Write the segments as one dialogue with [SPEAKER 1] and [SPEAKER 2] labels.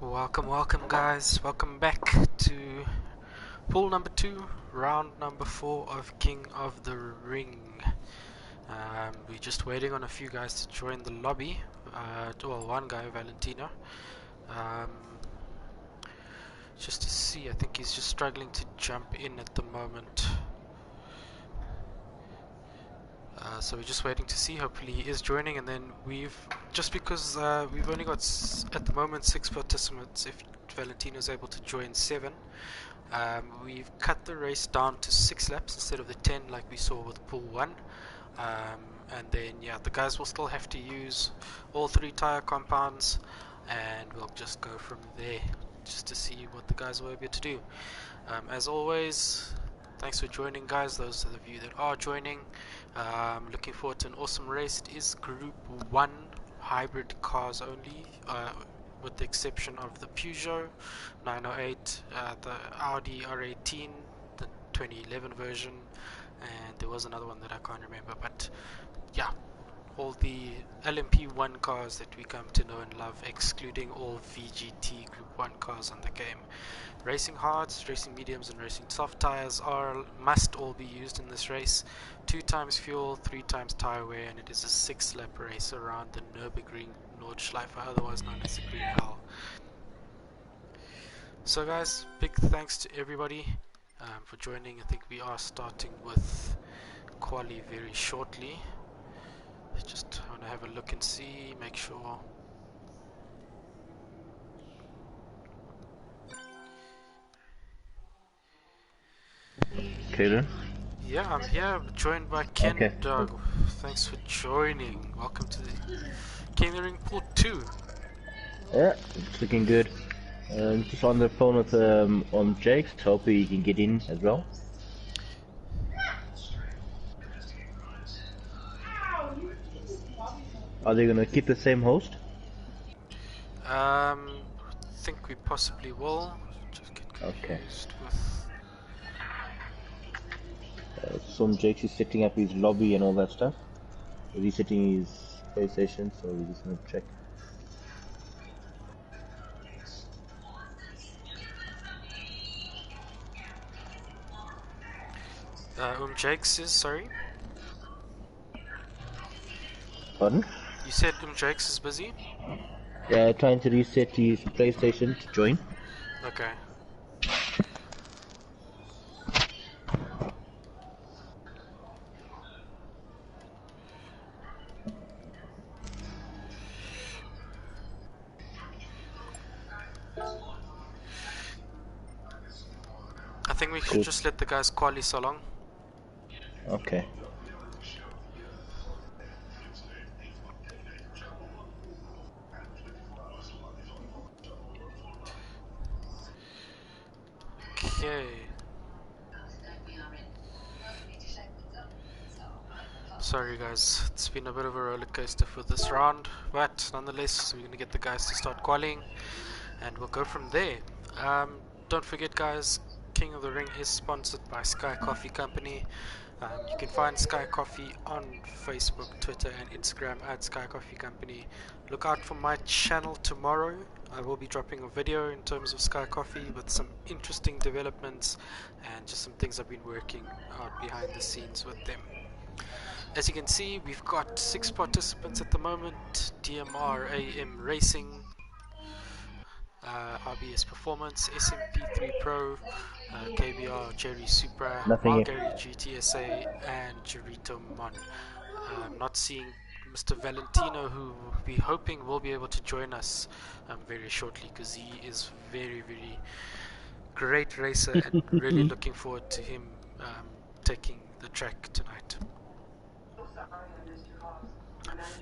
[SPEAKER 1] Welcome guys, welcome back to pool number 2, round number 4 of King of the Ring. We're just waiting on a few guys to join the lobby, well, one guy, Valentino, just to see. I think he's just struggling to jump in at the moment. So we're just waiting to see. Hopefully he is joining, and then just because we've only got at the moment 6 participants, if Valentino is able to join 7, we've cut the race down to 6 laps instead of the 10 like we saw with pool 1. And then yeah, the guys will still have to use all 3 tire compounds, and we'll just go from there just to see what the guys will be able to do. As always, thanks for joining, guys. Those of you that are joining, looking forward to an awesome race. It is Group 1 hybrid cars only, with the exception of the Peugeot 908, the Audi R18, the 2011 version, and there was another one that I can't remember. But yeah, all the LMP1 cars that we come to know and love, excluding all VGT Group 1 cars on the game. Racing hards, racing mediums, and racing soft tires must all be used in this race. 2 times fuel, 3 times tire wear, and it is a 6-lap race around the Nürburgring Nordschleife, otherwise known as the Green Hell. So guys, big thanks to everybody for joining. I think we are starting with quali very shortly. Just want to have a look and see, make sure.
[SPEAKER 2] Okay then.
[SPEAKER 1] Yeah, I'm here, joined by Ken Dog. Thanks for joining. Welcome to the King of the Ring Pool 2.
[SPEAKER 2] Yeah, it's looking good. Just on the phone with on Jake's. Hope he can get in as well. Are they gonna keep the same host?
[SPEAKER 1] I think we possibly will. Just get confused with.
[SPEAKER 2] Some Jake's is setting up his lobby and all that stuff. Is he setting his PlayStation? So we're just gonna check.
[SPEAKER 1] Jakes is, sorry?
[SPEAKER 2] Pardon?
[SPEAKER 1] You said Jakes is busy?
[SPEAKER 2] Yeah, trying to reset his PlayStation to join.
[SPEAKER 1] Okay. I think we should just let the guys quali so long.
[SPEAKER 2] Okay.
[SPEAKER 1] Okay. Sorry guys, it's been a bit of a roller coaster for this round, but nonetheless we're going to get the guys to start qualifying and we'll go from there. Don't forget guys, King of the Ring is sponsored by Sky Coffee Company. You can find Sky Coffee on Facebook, Twitter and Instagram at Sky Coffee Company. Look out for my channel tomorrow. I will be dropping a video in terms of Sky Coffee with some interesting developments and just some things I've been working out behind the scenes with them. As you can see, we've got 6 participants at the moment: DMR AM Racing, RBS Performance, SMP3 Pro, KBR Jerry Supra, Margary GTSA, and Jarito Mon. I'm not seeing Mr. Valentino, who we're hoping will be able to join us very shortly, because he is very great racer and really looking forward to him taking the track tonight.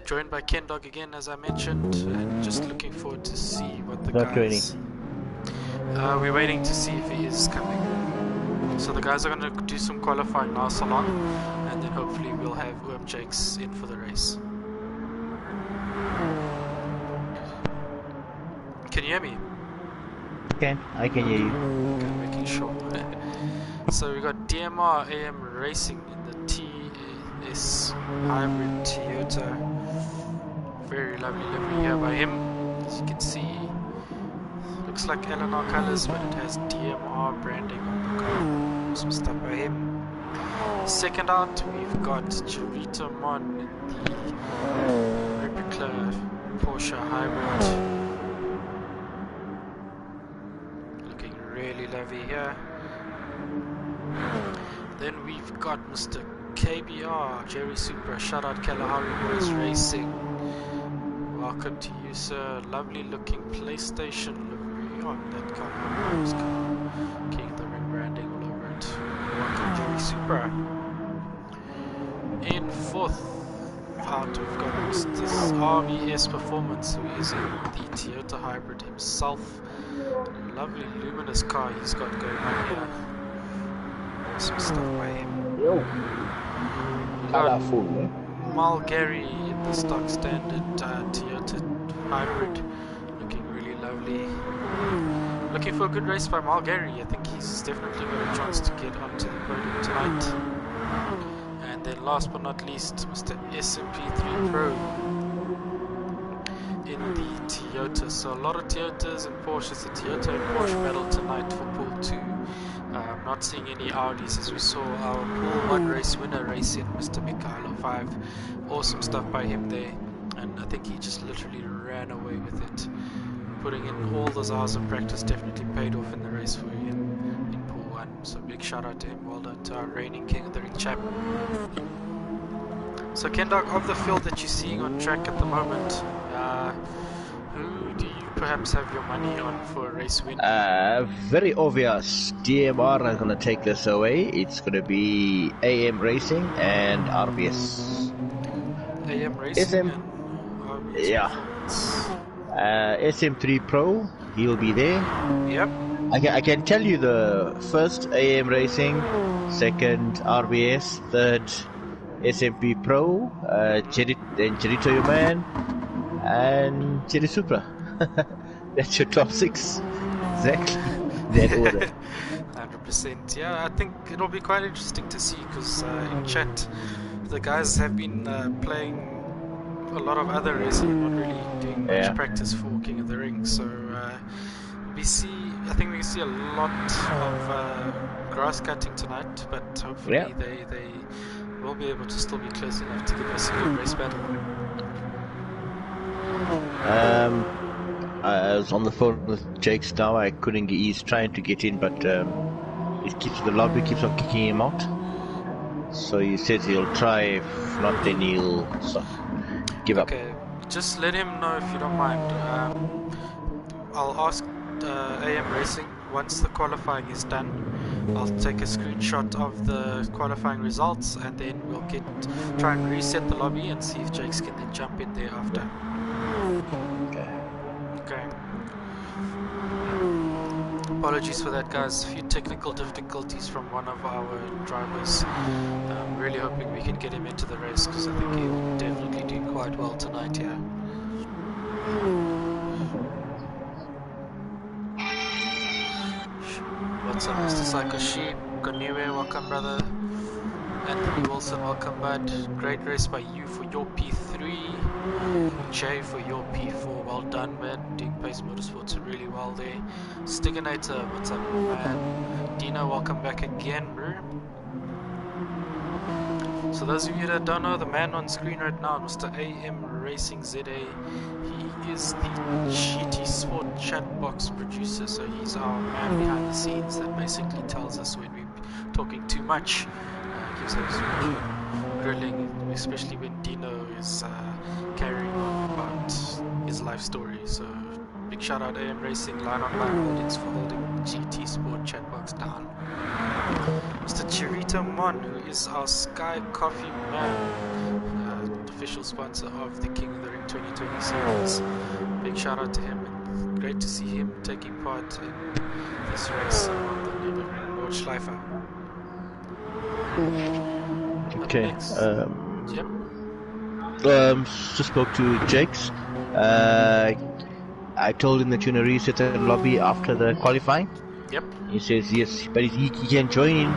[SPEAKER 1] Joined by Ken Dog again, as I mentioned, and just looking forward to see what the guys. We're waiting to see if he is coming. So the guys are going to do some qualifying now, so long, and then hopefully we'll have Jakes in for the race. Can you hear me?
[SPEAKER 2] I can hear you.
[SPEAKER 1] Okay, making sure. So we got DMR AM Racing in the TS hybrid Toyota. Very lovely livery here by him, as you can see. looks like LNR colors, but it has DMR branding on the car. Some stuff by him. Second out, we've got Chirito Mon in the replica Porsche Hybrid. Looking really lovely here. Then we've got Mr. KBR, Jerry Supra, shout out Kalahari Boys Racing. Welcome to you, sir. Lovely looking PlayStation livery on that car. King of the Ring branding all over it. Welcome, Jerry Supra. In fourth out, we've got this RBS Performance, who is in the Toyota Hybrid himself. Lovely luminous car he's got going on here. Awesome stuff by him.
[SPEAKER 2] Yo. Colorful, man.
[SPEAKER 1] Malgary in the stock standard Toyota Hybrid, looking really lovely. Looking for a good race by Malgary. I think he's definitely got a chance to get onto the podium tonight. And then last but not least, Mr. SMP3 Pro in the Toyota. So a lot of Toyotas and Porsches. The Toyota and Porsche battle tonight for Pool 2. Not seeing any Audis, as we saw our Pool 1 race winner race in Mr. Mikhailo 5. Awesome stuff by him there, and I think he just literally ran away with it. Putting in all those hours of practice definitely paid off in the race for you in Pool 1. So big shout out to him. Well done to our reigning King of the Ring champ. So Kendog, of the field that you're seeing on track at the moment, who do you perhaps have your money on for a race win?
[SPEAKER 2] Very obvious. DMR is gonna take this away. It's gonna be AM Racing and RBS.
[SPEAKER 1] AM Racing and RBS.
[SPEAKER 2] Yeah. SM3 Pro, he'll be there.
[SPEAKER 1] Yep.
[SPEAKER 2] I can tell you the first AM Racing, second RBS, third SMP Pro, then Chirito Man, and Chiri Supra. That's your top 6. Exactly. That order.
[SPEAKER 1] 100%. Yeah, I think it'll be quite interesting to see, because in chat the guys have been playing a lot of other racing and not really doing much practice for King of the Ring. So I think we can see a lot of grass cutting tonight, but hopefully they will be able to still be close enough to give us a good race battle.
[SPEAKER 2] I was on the phone with Jake's now. I couldn't get. He's trying to get in, but the lobby keeps on kicking him out. So he says he'll try. If not, then he'll give up.
[SPEAKER 1] Okay, just let him know if you don't mind. I'll ask AM Racing once the qualifying is done. I'll take a screenshot of the qualifying results, and then we'll try and reset the lobby and see if Jakes can then jump in there after. Okay. Apologies for that, guys. A few technical difficulties from one of our drivers. I'm really hoping we can get him into the race, because I think he'll definitely do quite well tonight here. What's up, Mr. Psycho Sheep? Ganiwe, welcome, brother. Anthony Wilson, welcome, bud. Great race by you for your P3. Jay for your P4, well done, man. Doing Pace Motorsports really well there. Stiganator, what's up, man? Dino, welcome back again, bro. So those of you that don't know, the man on screen right now, Mr. AM Racing ZA, he is the GTSport chatbox producer. So he's our man behind the scenes that basically tells us when we're talking too much. Gives us grilling, especially when Dino is carrying on about his life story. So big shout out AM Racing, line on line audience for holding GTSport chatbox down. Mr. Chirito Mon, who is our Sky Coffee man, official sponsor of the King of the Ring 2020 series. Big shout out to him, and great to see him taking part in this race on the Nürburgring Nordschleife.
[SPEAKER 2] Okay.
[SPEAKER 1] Yep.
[SPEAKER 2] Just spoke to Jakes. I told him that you're gonna reset the lobby after the qualifying.
[SPEAKER 1] Yep.
[SPEAKER 2] He says yes, but he can join in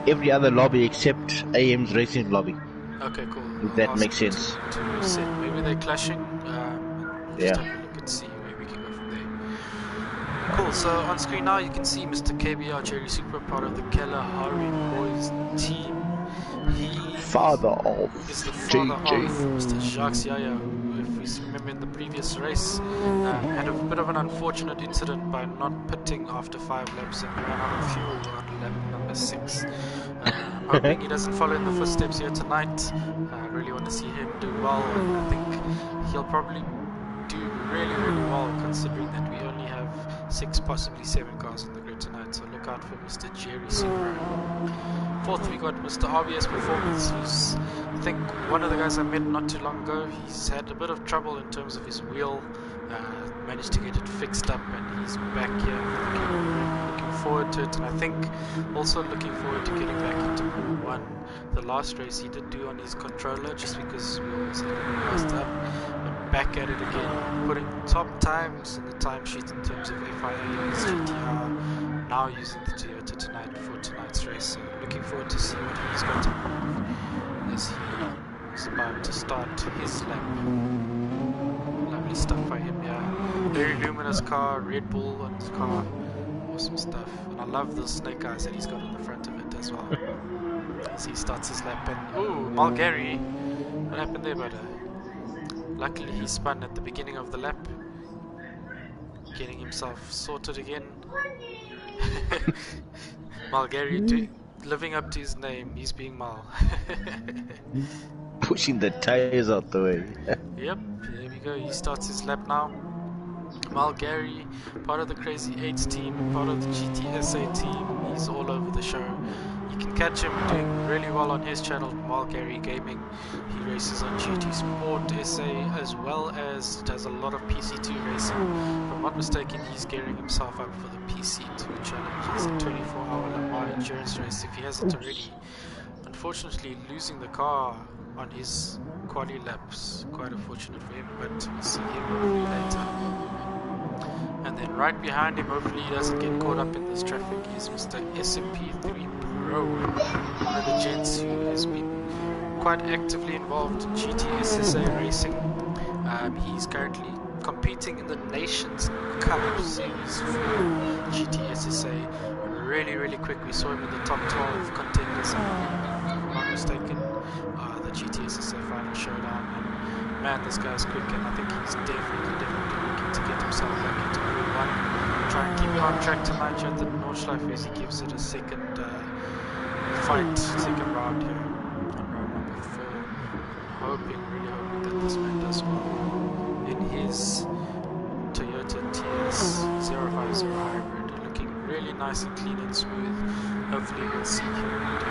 [SPEAKER 2] every other lobby except AM's racing lobby.
[SPEAKER 1] Okay, cool.
[SPEAKER 2] If that makes sense.
[SPEAKER 1] To reset. Maybe they're clashing. Just
[SPEAKER 2] Yeah.
[SPEAKER 1] have a look and see where we can go from Cool, so on screen now you can see Mr. KBR Jerry Super, part of the Kalahari Boys team. He
[SPEAKER 2] Father of
[SPEAKER 1] is the father
[SPEAKER 2] JJ.
[SPEAKER 1] of Mr. Jacques Yaya, who, if we remember in the previous race, had a bit of an unfortunate incident by not pitting after 5 laps and ran out of fuel on lap number 6. I'm hoping he doesn't follow in the footsteps here tonight. I really want to see him do well, and I think he'll probably do really, really well considering that we only have 6, possibly 7 cars on the grid tonight, so look out for Mr. Jerry Super. Fourth, we got Mr. RBS Performance, who's, I think, one of the guys I met not too long ago. He's had a bit of trouble in terms of his wheel, managed to get it fixed up, and he's back here. Looking forward to it, and I think also looking forward to getting back into Pool 1. The last race he did do on his controller, just because we always had it passed up. But back at it again, putting top times in the timesheet in terms of FIA, GTR, now using the Toyota tonight for tonight's race. So looking forward to see what he's got to prove as he is about to start his lap. Lovely stuff by him, yeah. Very luminous car, Red Bull on his car, awesome stuff. And I love those snake eyes that he's got on the front of it as well. As he starts his lap, and ooh, Mulgary, what happened there, brother? Luckily he spun at the beginning of the lap, getting himself sorted again. Mulgary living up to his name, he's being Mal.
[SPEAKER 2] Pushing the tires out the way.
[SPEAKER 1] Yep, there we go, he starts his lap now. Mulgary, part of the Crazy 8s team, part of the GTSA team, he's all over the show. You can catch him doing really well on his channel, Mulgary Gaming. He races on GTSport SA as well as does a lot of PC2 racing. If I'm not mistaken, he's gearing himself up for the PC2 challenge. It's a 24-hour Le Mans endurance race if he hasn't already. Unfortunately, losing the car on his quali laps, quite unfortunate for him, but we'll see him hopefully later. And then right behind him, hopefully he doesn't get caught up in this traffic, is Mr. SMP3 Pro, one of the gents who has been quite actively involved in GTSSA racing. He's currently competing in the Nations Cup series for GTSSA. Really, really quick. We saw him in the top 12 contenders, if I'm not mistaken, the GTSSA final showdown. And man, this guy's quick, and I think he's definitely looking to get himself back into Pool 1. Try and keep it on track tonight at the Nordschleife as he gives it a second second round here on round number 4. Really hoping that this man does well in his Toyota TS050 hybrid, looking really nice and clean and smooth. Hopefully we'll see him do.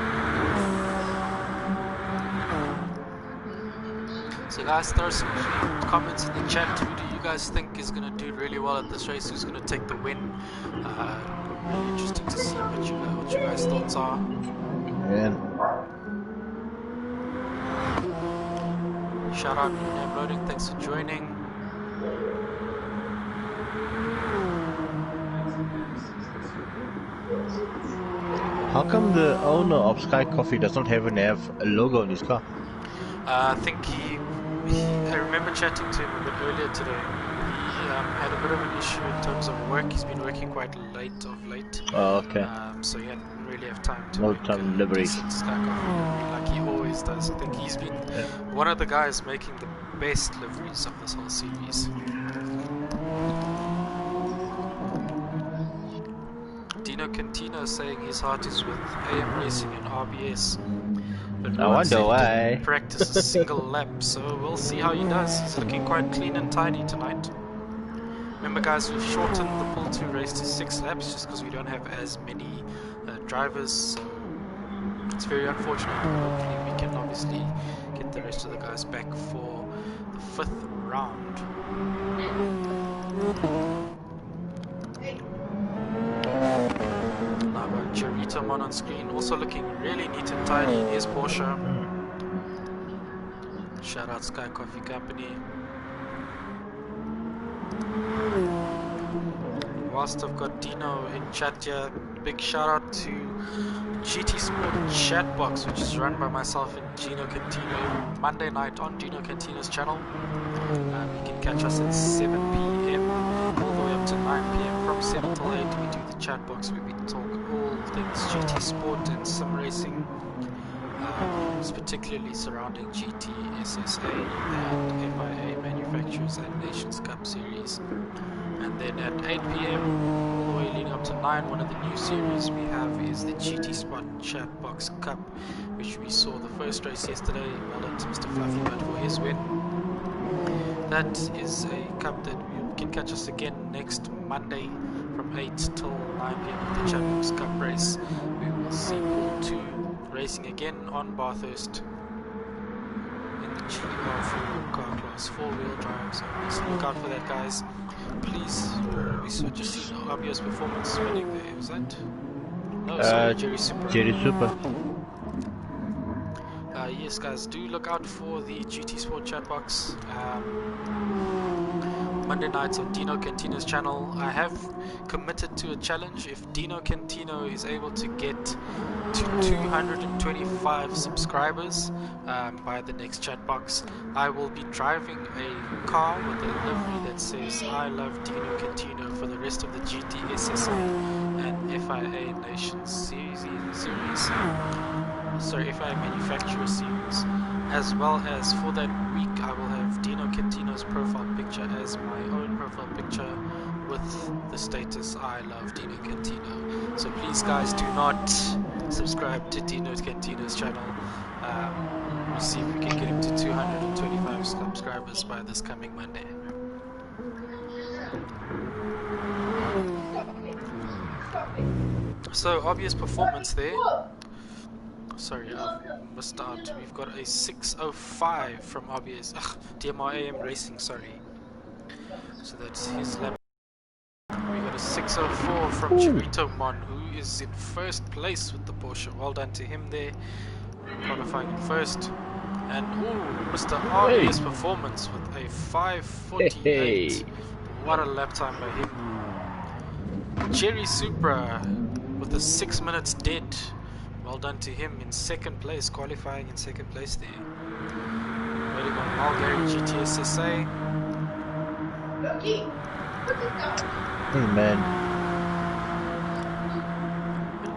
[SPEAKER 1] So guys, throw some comments in the chat. Who do you guys think is going to do really well at this race? Who's going to take the win? Really interesting to see what you guys' thoughts are.
[SPEAKER 2] Yeah.
[SPEAKER 1] Shout out Name Loading, thanks for joining.
[SPEAKER 2] How come the owner of Sky Coffee does not have a logo on his car?
[SPEAKER 1] I think I remember chatting to him a bit earlier today. He had a bit of an issue in terms of work. He's been working quite late of late.
[SPEAKER 2] Oh, okay.
[SPEAKER 1] So he didn't really have time to
[SPEAKER 2] No
[SPEAKER 1] make
[SPEAKER 2] time
[SPEAKER 1] a
[SPEAKER 2] delivery.
[SPEAKER 1] decent Sky Coffee like he always does. I think he's been one of the guys making the best liveries of this whole series. Dino Cantino saying his heart is with AM Racing and RBS. But
[SPEAKER 2] I wonder why.
[SPEAKER 1] Practice a single lap, so we'll see how he does. He's looking quite clean and tidy tonight. Remember guys, we've shortened the Pool 2 race to 6 laps just because we don't have as many drivers, so it's very unfortunate. Hopefully we can obviously get the rest of the guys back for the 5th round. Now got Jerito on screen, also looking really neat and tidy in his Porsche. Shout out Sky Coffee Company. Whilst I've got Dino in chat here, big shout out to GTSport Chatbox, which is run by myself and Gino Cantino, Monday night on Gino Cantino's channel. You can catch us at 7 PM all the way up to 9 p.m. From 7 till 8 we do the chat box where we talk all things GT Sport and sim racing, particularly surrounding GTSSA and FIA Manufacturers and Nations Cup Series. And then at 8 p.m. all the way leading up to 9, one of the new series we have is the GTSport Chat Box Cup, which we saw the first race yesterday. Well done to Mr. Fluffybird for his win. That is a cup that you can catch us again next Monday from 8 till 9 p.m. with the Chat Box Cup race. We will see Pool 2 racing again on Bathurst in the GR4 car class 4-wheel drive. So look out for that, guys. Please, we saw just seen Abio's performance winning there. Was that? No, sorry, Jerry Super.
[SPEAKER 2] Jerry Super.
[SPEAKER 1] Yes, guys, do look out for the GT Sport chat box. Monday nights on Dino Cantino's channel. I have committed to a challenge. If Dino Cantino is able to get to 225 subscribers by the next chat box, I will be driving a car with a livery that says I love Dino Cantino for the rest of the GTSSA and FIA Nations series. Sorry, FIA Manufacturer series. As well as for that week, I will have Dino Cantino's profile picture as my own profile picture with the status I love Dino Cantino. So please, guys, do not subscribe to Dino Cantino's channel. We'll see if we can get him to 225 subscribers by this coming Monday. So, obvious performance there. Sorry, I've missed out. We've got a 6:05 from obvious. DMR Racing, sorry. So that's his lap. We got a 6:04 from Chirito Mon, who is in first place with the Porsche. Well done to him there, qualifying in first. And Mr. RBS performance with a 5:48. What a lap time by him. Jerry Supra with a 6 minutes dead. Well done to him in second place, qualifying in second place there. Waiting on Malgary GTSSA.
[SPEAKER 2] Amen.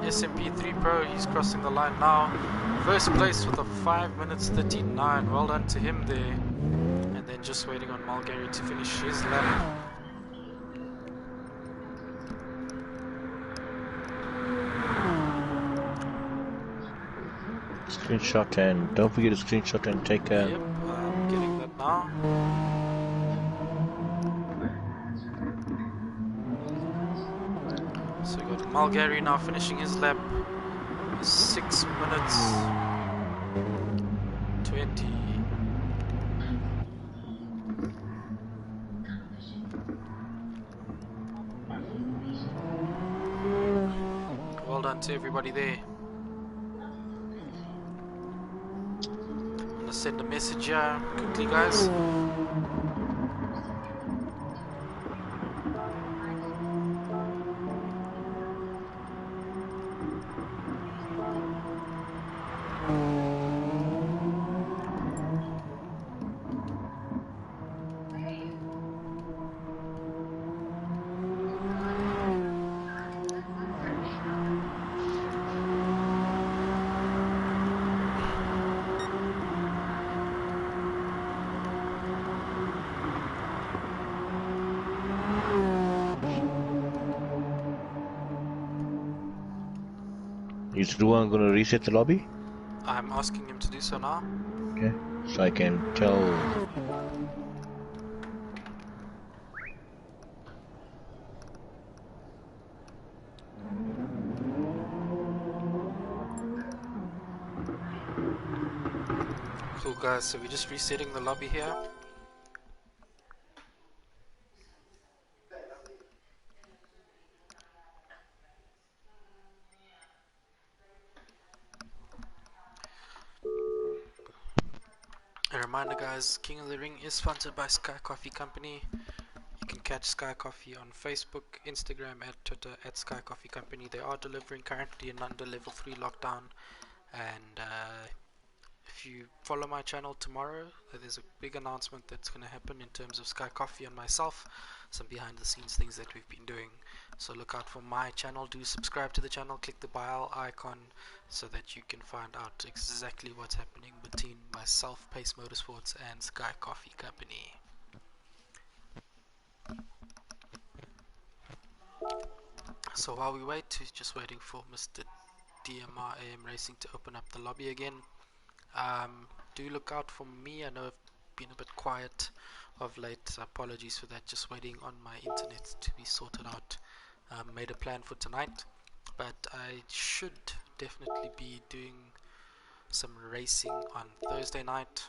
[SPEAKER 1] SMP3 Pro, he's crossing the line now. First place with a 5 minutes 39. Well done to him there. And then just waiting on Malgary to finish his lap.
[SPEAKER 2] Screenshot, and don't forget to screenshot and take a...
[SPEAKER 1] Yep, I'm getting that now. So we got Malgary now finishing his lap. 6 minutes 20. Well done to everybody there. I'm gonna send a message here quickly, guys.
[SPEAKER 2] Is Ruan gonna reset the lobby?
[SPEAKER 1] I'm asking him to do so now.
[SPEAKER 2] Okay, so I can tell.
[SPEAKER 1] Cool, guys, so we're just resetting the lobby here. A reminder, guys, King of the Ring is sponsored by Sky Coffee Company. You can catch Sky Coffee on Facebook, Instagram, and Twitter at Sky Coffee Company. They are delivering currently and under level 3 lockdown, and if you follow my channel tomorrow, there's a big announcement that's going to happen in terms of Sky Coffee and myself, some behind the scenes things that we've been doing. So look out for my channel. Do subscribe to the channel, click the bell icon so that you can find out exactly what's happening between myself, Pace Motorsports, and Sky Coffee Company. So while we wait, we're just waiting for Mr. DMR AM Racing to open up the lobby again. Do look out for me. I know I've been a bit quiet of late. Apologies for that. Just waiting on my internet to be sorted out. Made a plan for tonight, but I should definitely be doing some racing on Thursday night.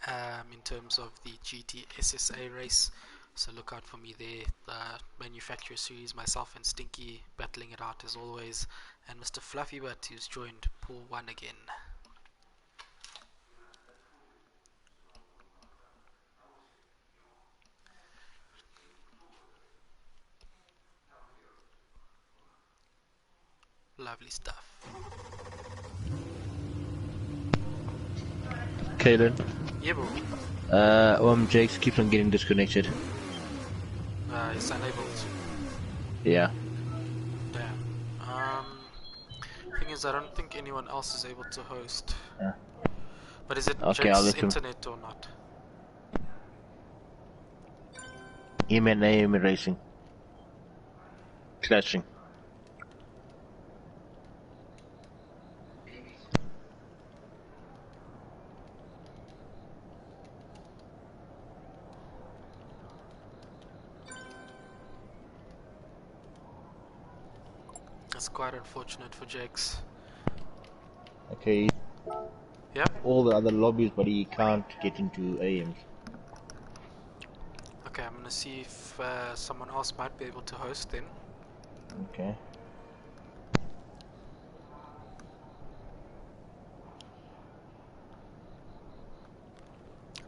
[SPEAKER 1] In terms of the GTSSA race, so look out for me there. The manufacturer series, myself and Stinky battling it out as always, and Mr. Fluffy Butt, who's joined Pool 1 again. Lovely stuff.
[SPEAKER 2] Kaden.
[SPEAKER 1] Yeah, bro.
[SPEAKER 2] Jakes keeps on getting disconnected.
[SPEAKER 1] It's enabled.
[SPEAKER 2] Yeah.
[SPEAKER 1] Damn. Thing is, I don't think anyone else is able to host.
[SPEAKER 2] Yeah.
[SPEAKER 1] But is it
[SPEAKER 2] Okay,
[SPEAKER 1] Jake's internet or not?
[SPEAKER 2] AM racing. Clashing.
[SPEAKER 1] That's quite unfortunate for Jake's.
[SPEAKER 2] Okay.
[SPEAKER 1] Yeah?
[SPEAKER 2] All the other lobbies, but he can't get into AMs.
[SPEAKER 1] Okay, I'm gonna see if someone else might be able to host then.
[SPEAKER 2] Okay.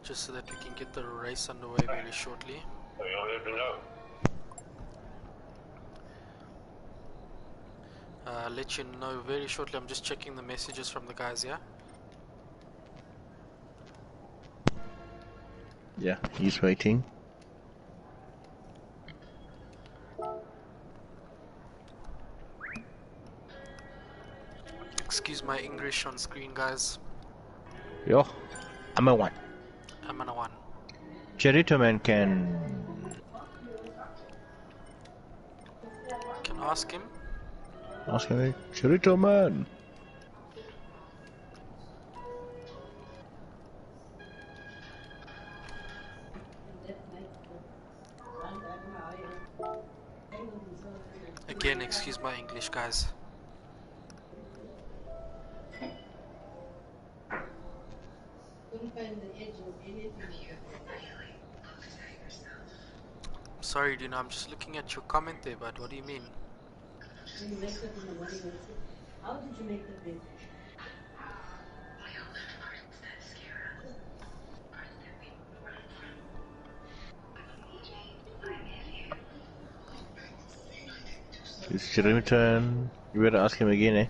[SPEAKER 1] Just so that we can get the race underway very shortly. I'll let you know very shortly. I'm just checking the messages from the guys here.
[SPEAKER 2] Yeah, he's waiting.
[SPEAKER 1] Excuse my English on screen, guys.
[SPEAKER 2] Yo, I'm a one.
[SPEAKER 1] I'm on a one.
[SPEAKER 2] Cherito Man can
[SPEAKER 1] Ask him.
[SPEAKER 2] ask him. Cherito Man.
[SPEAKER 1] Again, excuse my English, guys. Sorry, Dina, I'm just looking at your comment there, but what do you mean?
[SPEAKER 3] How did you make the bid?
[SPEAKER 2] It's Cherito. You better ask him again, eh?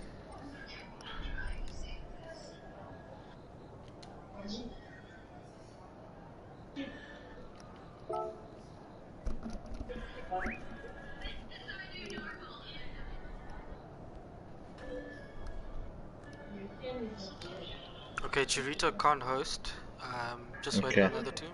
[SPEAKER 1] Okay, Chirito can't host. Just waiting on the other two.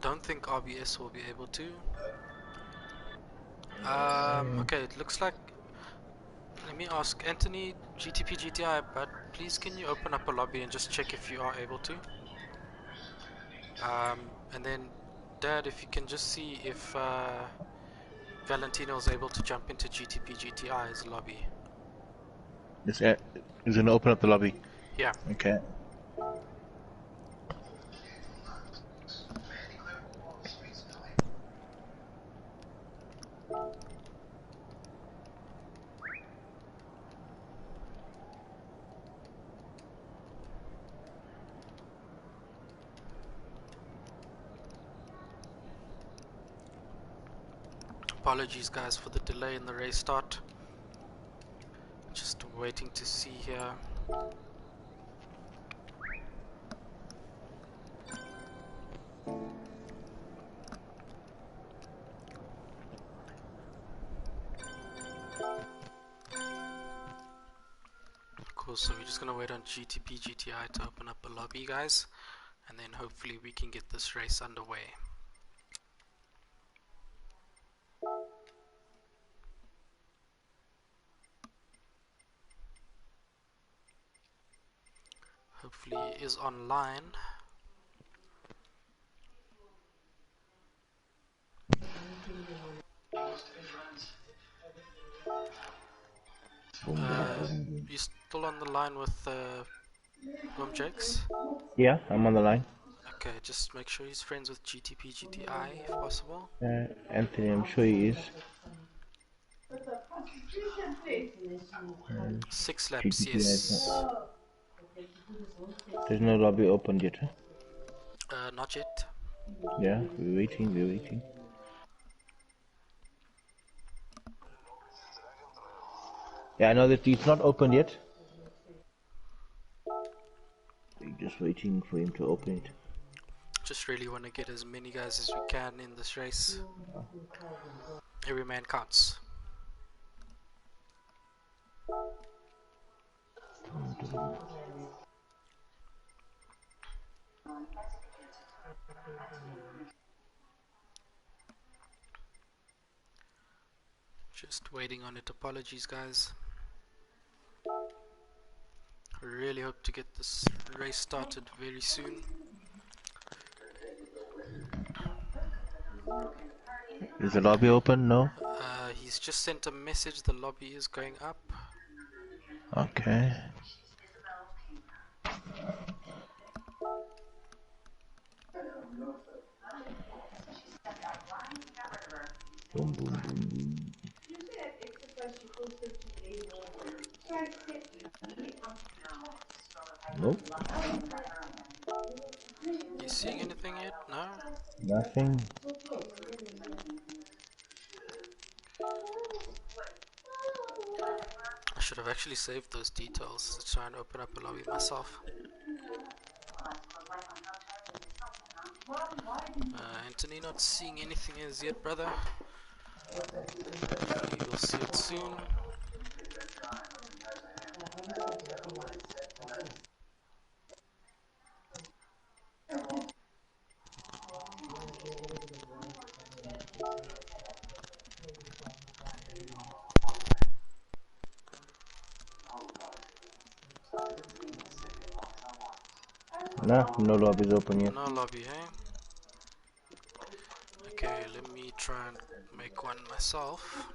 [SPEAKER 1] Don't think RBS will be able to. Okay, it looks like. Let me ask Anthony, GTP GTI, but please can you open up a lobby and just check if you are able to? And then, Dad, if you can just see if Valentino is able to jump into GTP GTI's lobby.
[SPEAKER 2] He's gonna open up the lobby.
[SPEAKER 1] Yeah.
[SPEAKER 2] Okay.
[SPEAKER 1] apologies guys for the delay in the race start. Just waiting to see here. Cool, so we're just gonna wait on GTI to open up a lobby, guys, and then hopefully we can get this race underway. Hopefully he is online. You still on the line with Jakes?
[SPEAKER 2] Yeah, I'm on the line.
[SPEAKER 1] Okay, just make sure he's friends with GTI if possible.
[SPEAKER 2] Anthony, I'm sure he is.
[SPEAKER 1] 6 laps,
[SPEAKER 2] GTP
[SPEAKER 1] yes.
[SPEAKER 2] There's no lobby opened yet, huh?
[SPEAKER 1] Not yet.
[SPEAKER 2] Yeah, we're waiting. Yeah, I know that it's not open yet. We're just waiting for him to open it.
[SPEAKER 1] Just really want to get as many guys as we can in this race. Every man counts. Just waiting on it. Apologies, guys. I really hope to get this race started very soon.
[SPEAKER 2] Is the lobby open? No?
[SPEAKER 1] He's just sent a message. The lobby is going up.
[SPEAKER 2] Okay. Boom, boom, boom. Nope.
[SPEAKER 1] You seeing anything yet? No?
[SPEAKER 2] Nothing.
[SPEAKER 1] I should have actually saved those details to try and open up a lobby myself. Anthony, not seeing anything as yet, brother. Hopefully you'll see it soon.
[SPEAKER 2] Nah, no lobby's open yet.
[SPEAKER 1] No lobby, hey? Okay, let me try and make one myself.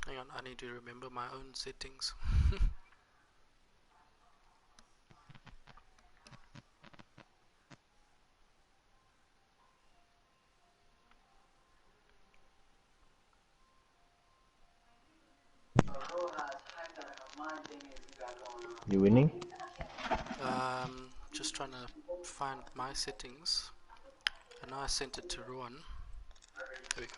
[SPEAKER 1] Hang on, I need to remember my own settings.
[SPEAKER 2] You winning?
[SPEAKER 1] Just trying to find my settings. I know I sent it to Ruan. There we go.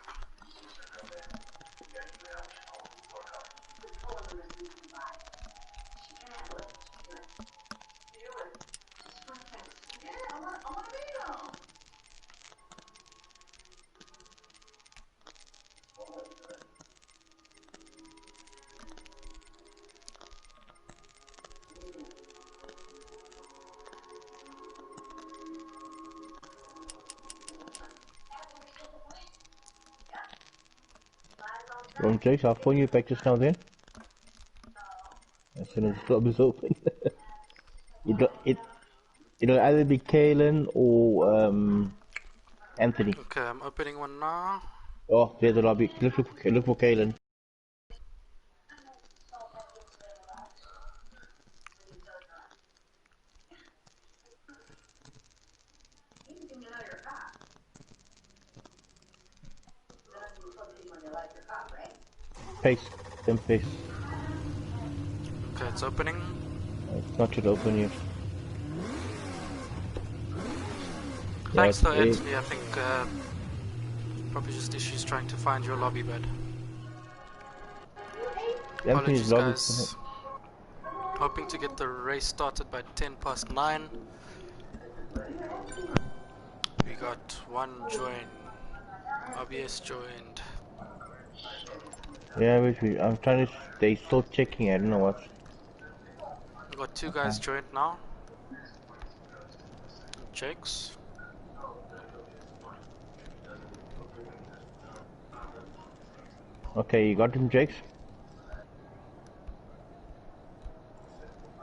[SPEAKER 2] Jake, I'll phone you back just now then. As soon as the club is open. It'll either be Kalen or Anthony.
[SPEAKER 1] Okay, I'm opening one now.
[SPEAKER 2] Oh, there's the lobby. Look for Kalen. Pace. Then pace.
[SPEAKER 1] Okay, it's opening.
[SPEAKER 2] It's not yet open yet.
[SPEAKER 1] Thanks though,
[SPEAKER 2] That's
[SPEAKER 1] Anthony. I think probably just issues trying to find your lobby bed.
[SPEAKER 2] Anthony's
[SPEAKER 1] Apologies,
[SPEAKER 2] lobby.
[SPEAKER 1] guys. Hoping to get the race started by 9:10. We got one join. RBS joined.
[SPEAKER 2] Yeah, I'm trying to. They still checking. I don't know what.
[SPEAKER 1] We got two guys joined now. Jakes.
[SPEAKER 2] Okay, you got him, Jakes?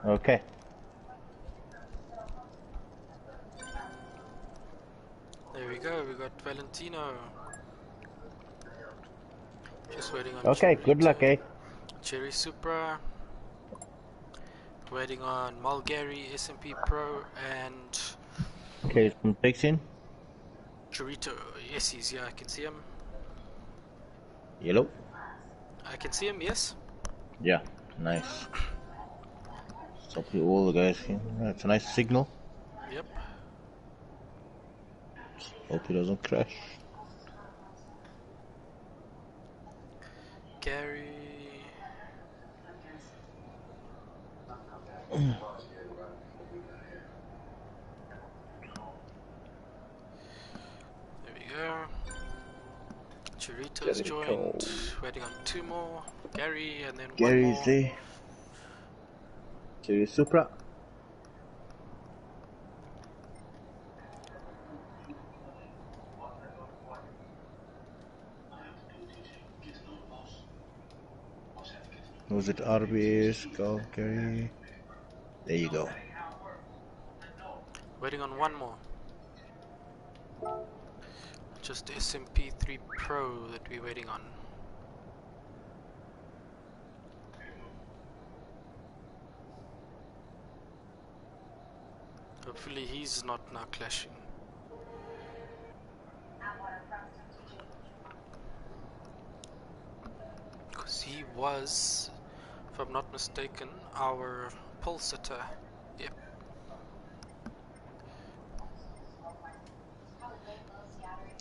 [SPEAKER 2] Okay.
[SPEAKER 1] There we go. We got Valentino. Just waiting on
[SPEAKER 2] Okay, good luck, eh?
[SPEAKER 1] Cherry Supra. Waiting on Mulgary, SMP Pro, and
[SPEAKER 2] Okay, some Jakes in.
[SPEAKER 1] Chorito. Yes, he's here. I can see him.
[SPEAKER 2] Yellow.
[SPEAKER 1] I can see him, yes.
[SPEAKER 2] Yeah, nice. Hopefully all the guys can. That's a nice signal.
[SPEAKER 1] Yep.
[SPEAKER 2] Hope he doesn't crash.
[SPEAKER 1] Gary. There we go. Chorito's joined. Waiting on two more. Gary, and then
[SPEAKER 2] Gary's
[SPEAKER 1] one more.
[SPEAKER 2] there. Cherry Supra. Was it RBS? Go, Gary. There you go.
[SPEAKER 1] Waiting on one more. Just SMP3 Pro that we're waiting on. Hopefully he's not now clashing. Because he was, if I'm not mistaken, our pole sitter. Yep.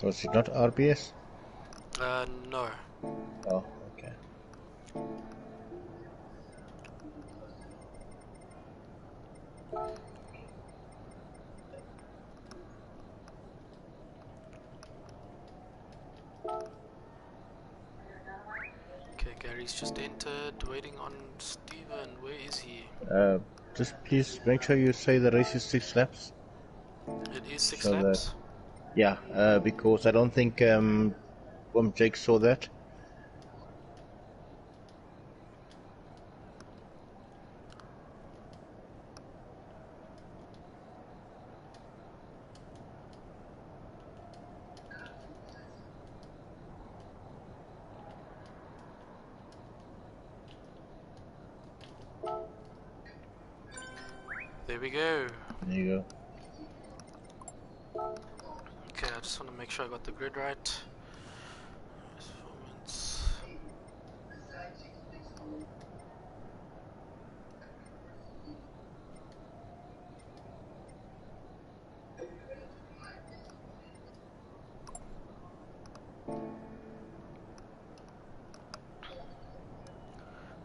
[SPEAKER 2] Was it not RBS?
[SPEAKER 1] No.
[SPEAKER 2] Oh, okay.
[SPEAKER 1] Okay, Gary's just entered, waiting on Steven. Where is he?
[SPEAKER 2] Just please make sure you say the race is 6 laps.
[SPEAKER 1] It is 6
[SPEAKER 2] So
[SPEAKER 1] laps.
[SPEAKER 2] Yeah, because I don't think Jake saw that.
[SPEAKER 1] There we go.
[SPEAKER 2] There you go.
[SPEAKER 1] Okay, I just want to make sure I got the grid right. Performance.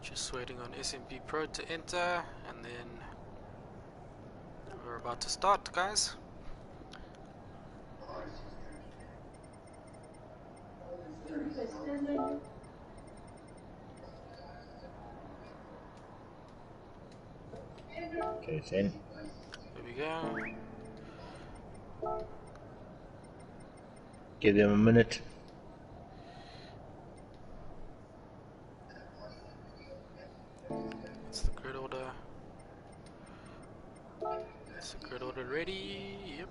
[SPEAKER 1] Just waiting on SMP Pro to enter, and then we're about to start, guys.
[SPEAKER 2] Okay, it's in.
[SPEAKER 1] There we go.
[SPEAKER 2] Give them a minute.
[SPEAKER 1] Is the grid order ready? Yep.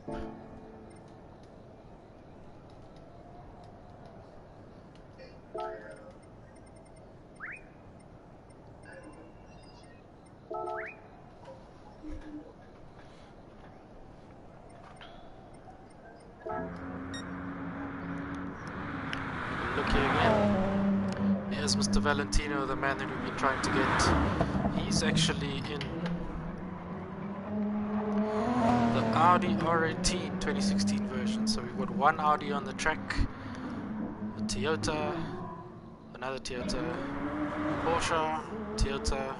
[SPEAKER 1] Look here again. Here's Mr. Valentino, the man that we've been trying to get. He's actually in the Audi R18 2016 version. So we've got one Audi on the track, a Toyota, another Toyota, Porsche, Toyota,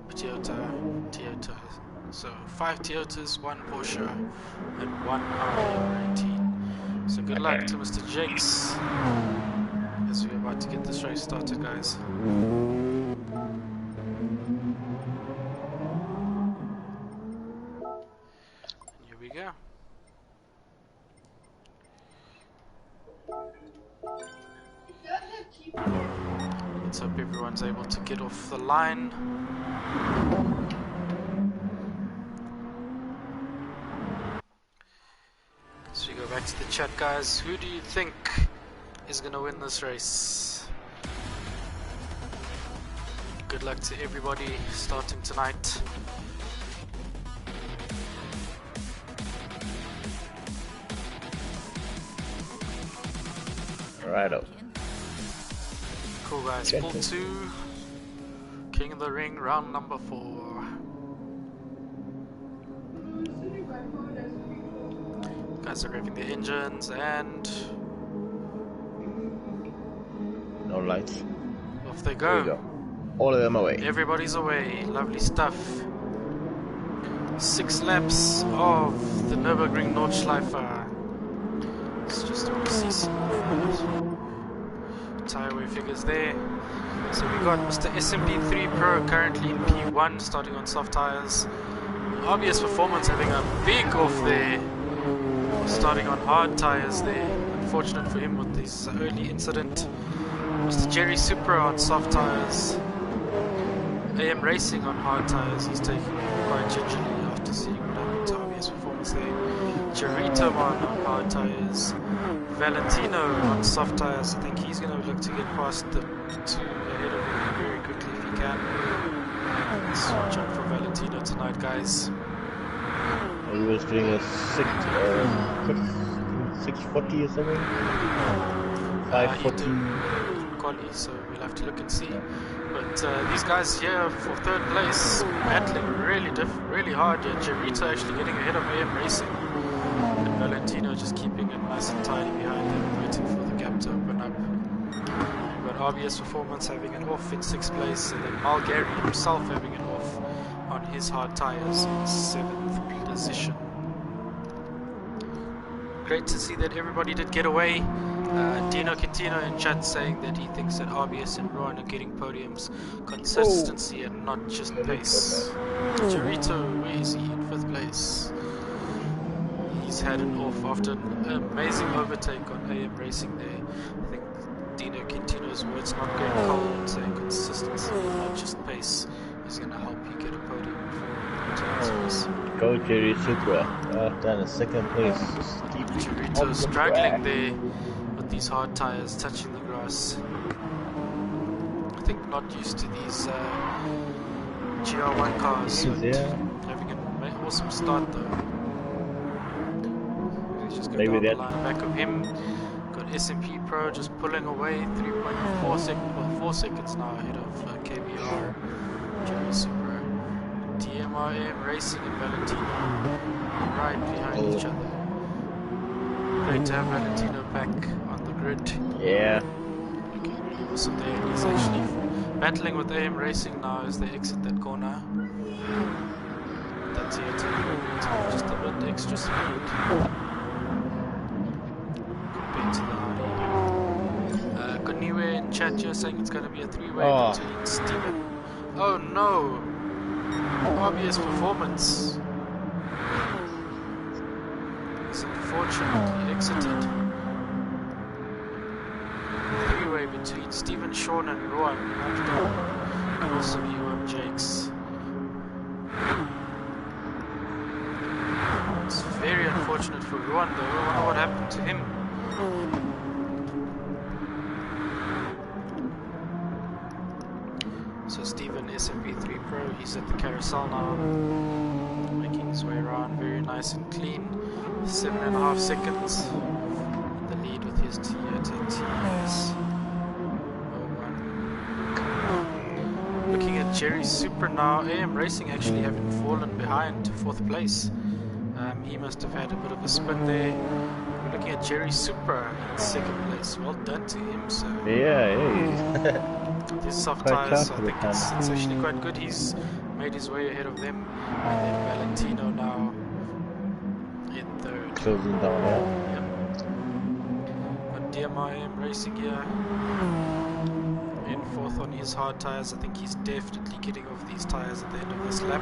[SPEAKER 1] Toyota. So 5 Toyotas, 1 Porsche, and 1 Audi R18. So good luck to Mr. Jakes as we're about to get this race started, guys. And here we go. Let's hope everyone's able to get off the line. So we go back to the chat, guys. Who do you think is going to win this race? Good luck to everybody starting tonight.
[SPEAKER 2] Righto.
[SPEAKER 1] Cool, guys. Pull 2, King of the Ring, round number 4. Guys are revving the engines and
[SPEAKER 2] No lights.
[SPEAKER 1] off they
[SPEAKER 2] There
[SPEAKER 1] go.
[SPEAKER 2] we go. All of them away.
[SPEAKER 1] Everybody's away. Lovely stuff. 6 laps of the Nürburgring Nordschleife. Let's just want to see some tire wear figures there. So we got Mr. SMP3 Pro currently in P1, starting on soft tires. Obvious Performance having a big off there, starting on hard tires there. Unfortunate for him with this early incident. Mr. Jerry Supra on soft tires. AM Racing on hard tires. He's taking it quite gingerly after seeing what happened to Obvious Performance there. Jerito on hard tires. Valentino on soft tires. I think he's going to look to get past the 2 ahead of him very quickly if he can. Let's watch out for Valentino tonight, guys.
[SPEAKER 2] He was doing a 640 or something? 540.
[SPEAKER 1] Quali, so we'll have to look and see. But these guys here for 3rd place, battling really hard. Jerito actually getting ahead of AM Racing. And Valentino just keeping it nice and tidy behind them, waiting for the gap to open up. We've got RBS Performance having it off in 6th place, and then Malgary himself having it off on his hard tires in 7th position. Great to see that everybody did get away. Dino Quintino in chat saying that he thinks that RBS and Rowan are getting podiums, consistency and not just pace. Jerito, where is he? In 5th place. He's had it off after an amazing overtake on AM Racing there. I think Dino Quintino's words, not going cold, saying consistency and not just pace, is going to help you get a podium for tonight's race.
[SPEAKER 2] Go Jerry Supra. Down in 2nd place.
[SPEAKER 1] Jerito struggling there with these hard tires, touching the grass. I think not used to these GR1 cars. Having an awesome start though. He's just going down the line back of him. Got SMP Pro just pulling away, 3.4 seconds, 4 seconds now ahead of KBR, Jerry Supra. DMRM Racing and Valentino right behind each other. Great to have Valentino back on the grid.
[SPEAKER 2] Yeah.
[SPEAKER 1] Looking really awesome there. He's actually battling with AM Racing now as they exit that corner. That's it. Just a bit extra speed compared to the Audi. Koniwe in chat here saying it's going to be a 3-way between Steven. Oh no! Obvious Performance. He's unfortunately exited. 3-way between Stephen, Sean and Rowan. And also UM Jakes. unfortunate for Ruan though. I wonder what happened to him. So Steven SMP3 Pro, he's at the carousel now, making his way around, very nice and clean. 7.5 seconds in the lead with his Toyota TS. Looking at Jerry Supra now, AM Racing actually having fallen behind to 4th place. He must have had a bit of a spin there. We're looking at Jerry Supra in 2nd place. Well done to him, so.
[SPEAKER 2] Yeah.
[SPEAKER 1] With his soft
[SPEAKER 2] Quite
[SPEAKER 1] tyres, I
[SPEAKER 2] tough
[SPEAKER 1] think it's actually quite good. He's made his way ahead of them. And then Valentino now in 3rd.
[SPEAKER 2] Closing down, yeah.
[SPEAKER 1] Yep. But DMIM Racing here in 4th on his hard tyres. I think he's definitely getting off these tyres at the end of this lap.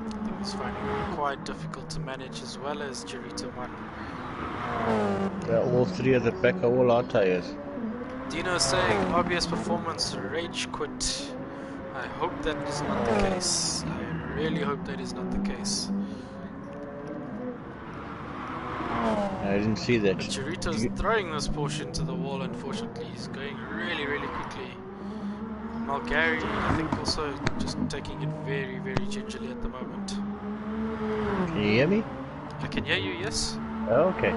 [SPEAKER 1] I think he's finding it quite difficult to manage as well as Girito 1.
[SPEAKER 2] Yeah, all three at the back are all our tires.
[SPEAKER 1] Dino is saying obvious performance rage quit. I hope that is not the case. I really hope that is not the case.
[SPEAKER 2] I didn't see that.
[SPEAKER 1] Girito's throwing this Porsche into the wall, unfortunately. He's going really, really quickly. Malgari, I think, also just taking it very, very gingerly at the moment.
[SPEAKER 2] Can you hear me?
[SPEAKER 1] I can hear you, yes?
[SPEAKER 2] Okay.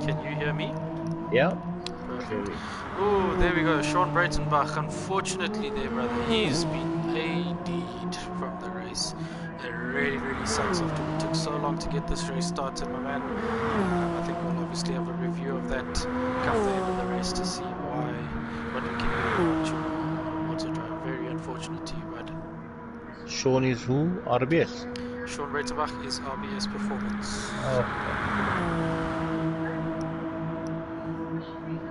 [SPEAKER 1] Can you hear me?
[SPEAKER 2] Yeah.
[SPEAKER 1] Perfect. Oh, there we go. Sean Breitenbach, unfortunately there, brother, he's been AD'd from the race. It really, really sucks after it took so long to get this race started, my man. I think we'll obviously have a review of that come the end of the race to see what we can do about your auto drive. Very unfortunate to you, bud.
[SPEAKER 2] Sean is who? RBS?
[SPEAKER 1] Sean Breitenbach is RBS Performance.
[SPEAKER 2] Oh.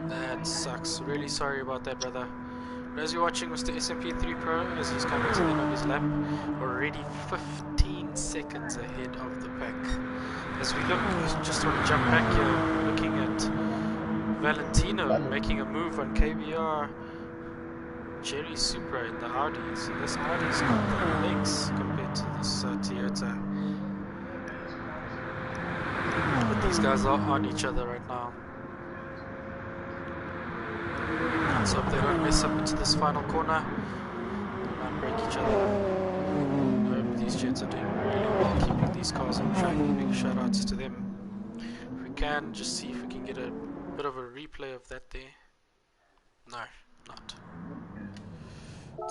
[SPEAKER 1] That sucks. Really sorry about that, brother. But as you're watching Mr. SMP3 Pro, as he's coming to the end of his lap, already 15 seconds ahead of the pack. As we look, just want to jump back here, we're looking at Valentino making a move on KBR. Jerry Supra in the Audi. So this Audi's got the legs compared to this Toyota. But these guys are on each other right now. Let's hope they don't mess up into this final corner. Not break each other. I hope these jets are doing really well keeping these cars on track. Big shout outs to them. If we can, just see if we can get a bit of a replay of that there. No, not.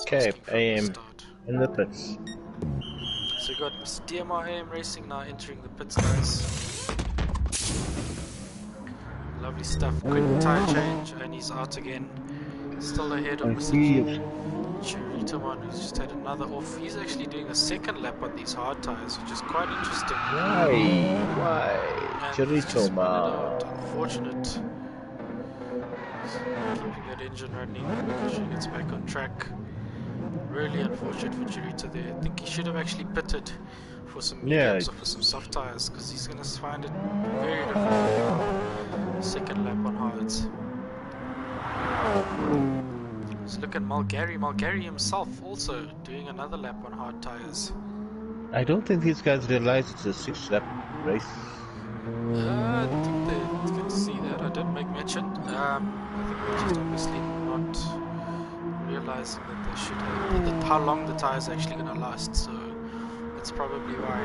[SPEAKER 2] Okay, AM in the pits.
[SPEAKER 1] So we got Mr. DMR AM Racing now entering the pits, guys. Lovely stuff. Quick tire change, and he's out again. Still ahead of Mr. Girito one, who's just had another off. He's actually doing a 2nd lap on these hard tires, which is quite interesting.
[SPEAKER 2] Why? Girito man.
[SPEAKER 1] Unfortunate. Keeping that engine running because she gets back on track. Really unfortunate for Girito there. I think he should have actually pitted for some mediums or for some soft tires, because he's going to find it very difficult. 2nd lap on hards. Let's look at Malgari. Malgari himself also doing another lap on hard tires.
[SPEAKER 2] I don't think these guys realize it's a 6-lap race.
[SPEAKER 1] I think they can see that. I didn't make mention. I think they're just obviously not realizing that they should have how long the tire is actually going to last, so that's probably why.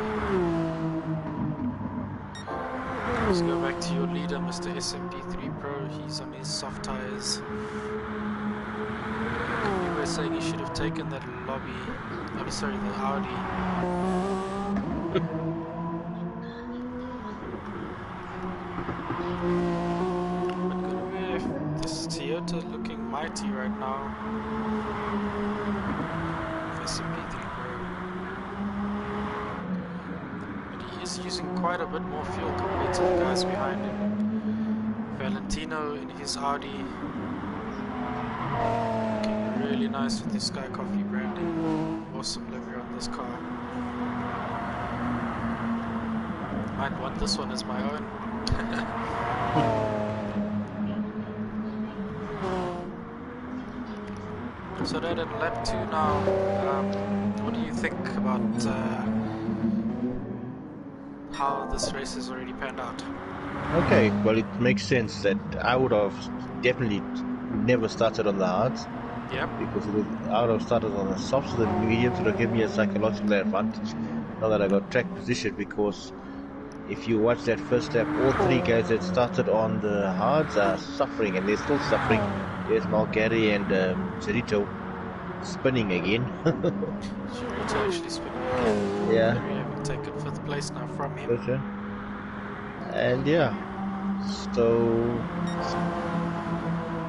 [SPEAKER 1] Let's go back to your leader, Mr. SMP3 Pro. He's on his soft tires. You were saying he should have taken that lobby. I'm sorry, the Audi. But good way. This Toyota looking mighty right now. SMP3 Pro. But he is using quite a bit more fuel compared to the guys behind him. Valentino in his Audi. Looking really nice with this Sky Coffee branding. Awesome livery on this car. Might want this one as my own. So that at lap 2 now, what do you think about how this race has already panned out.
[SPEAKER 2] Okay, well, it makes sense that I would have definitely never started on the hards
[SPEAKER 1] Yep.
[SPEAKER 2] because I would have started on the softs. So the mediums would have given me a psychological advantage now that I got track position. Because if you watch that first lap, all three guys that started on the hards are suffering, and they're still suffering. There's Malgary and Cerrito spinning again.
[SPEAKER 1] Chirito actually spinning again.
[SPEAKER 2] Yeah.
[SPEAKER 1] Malgary having taken 5th place now from him.
[SPEAKER 2] Gotcha. And yeah, so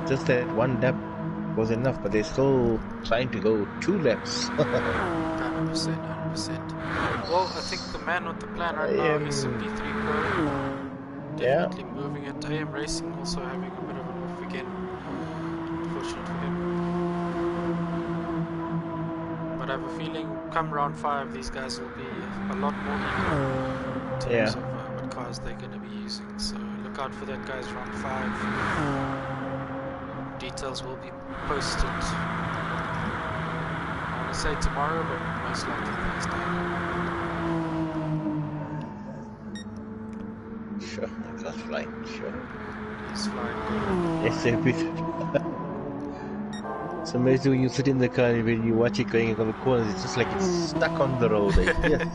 [SPEAKER 2] just that one lap was enough, but they're still trying to go 2 laps.
[SPEAKER 1] 100%, 100%. Well, I think the man with the plan right now is MP3 Pro.
[SPEAKER 2] Yeah.
[SPEAKER 1] Definitely moving it. AM Racing also having a bit of an off again. Unfortunate for him. But I have a feeling come round 5 these guys will be a lot more eager in terms of what cars they're going to be using. So look out for that, guys, round 5. Details will be posted. I want to say tomorrow, but most likely Thursday.
[SPEAKER 2] Sure, that car's flying, sure.
[SPEAKER 1] He's flying good.
[SPEAKER 2] Yes, a bit. It's amazing when you sit in the car and when you watch it going into the corners, it's just like it's stuck on the road. Yes.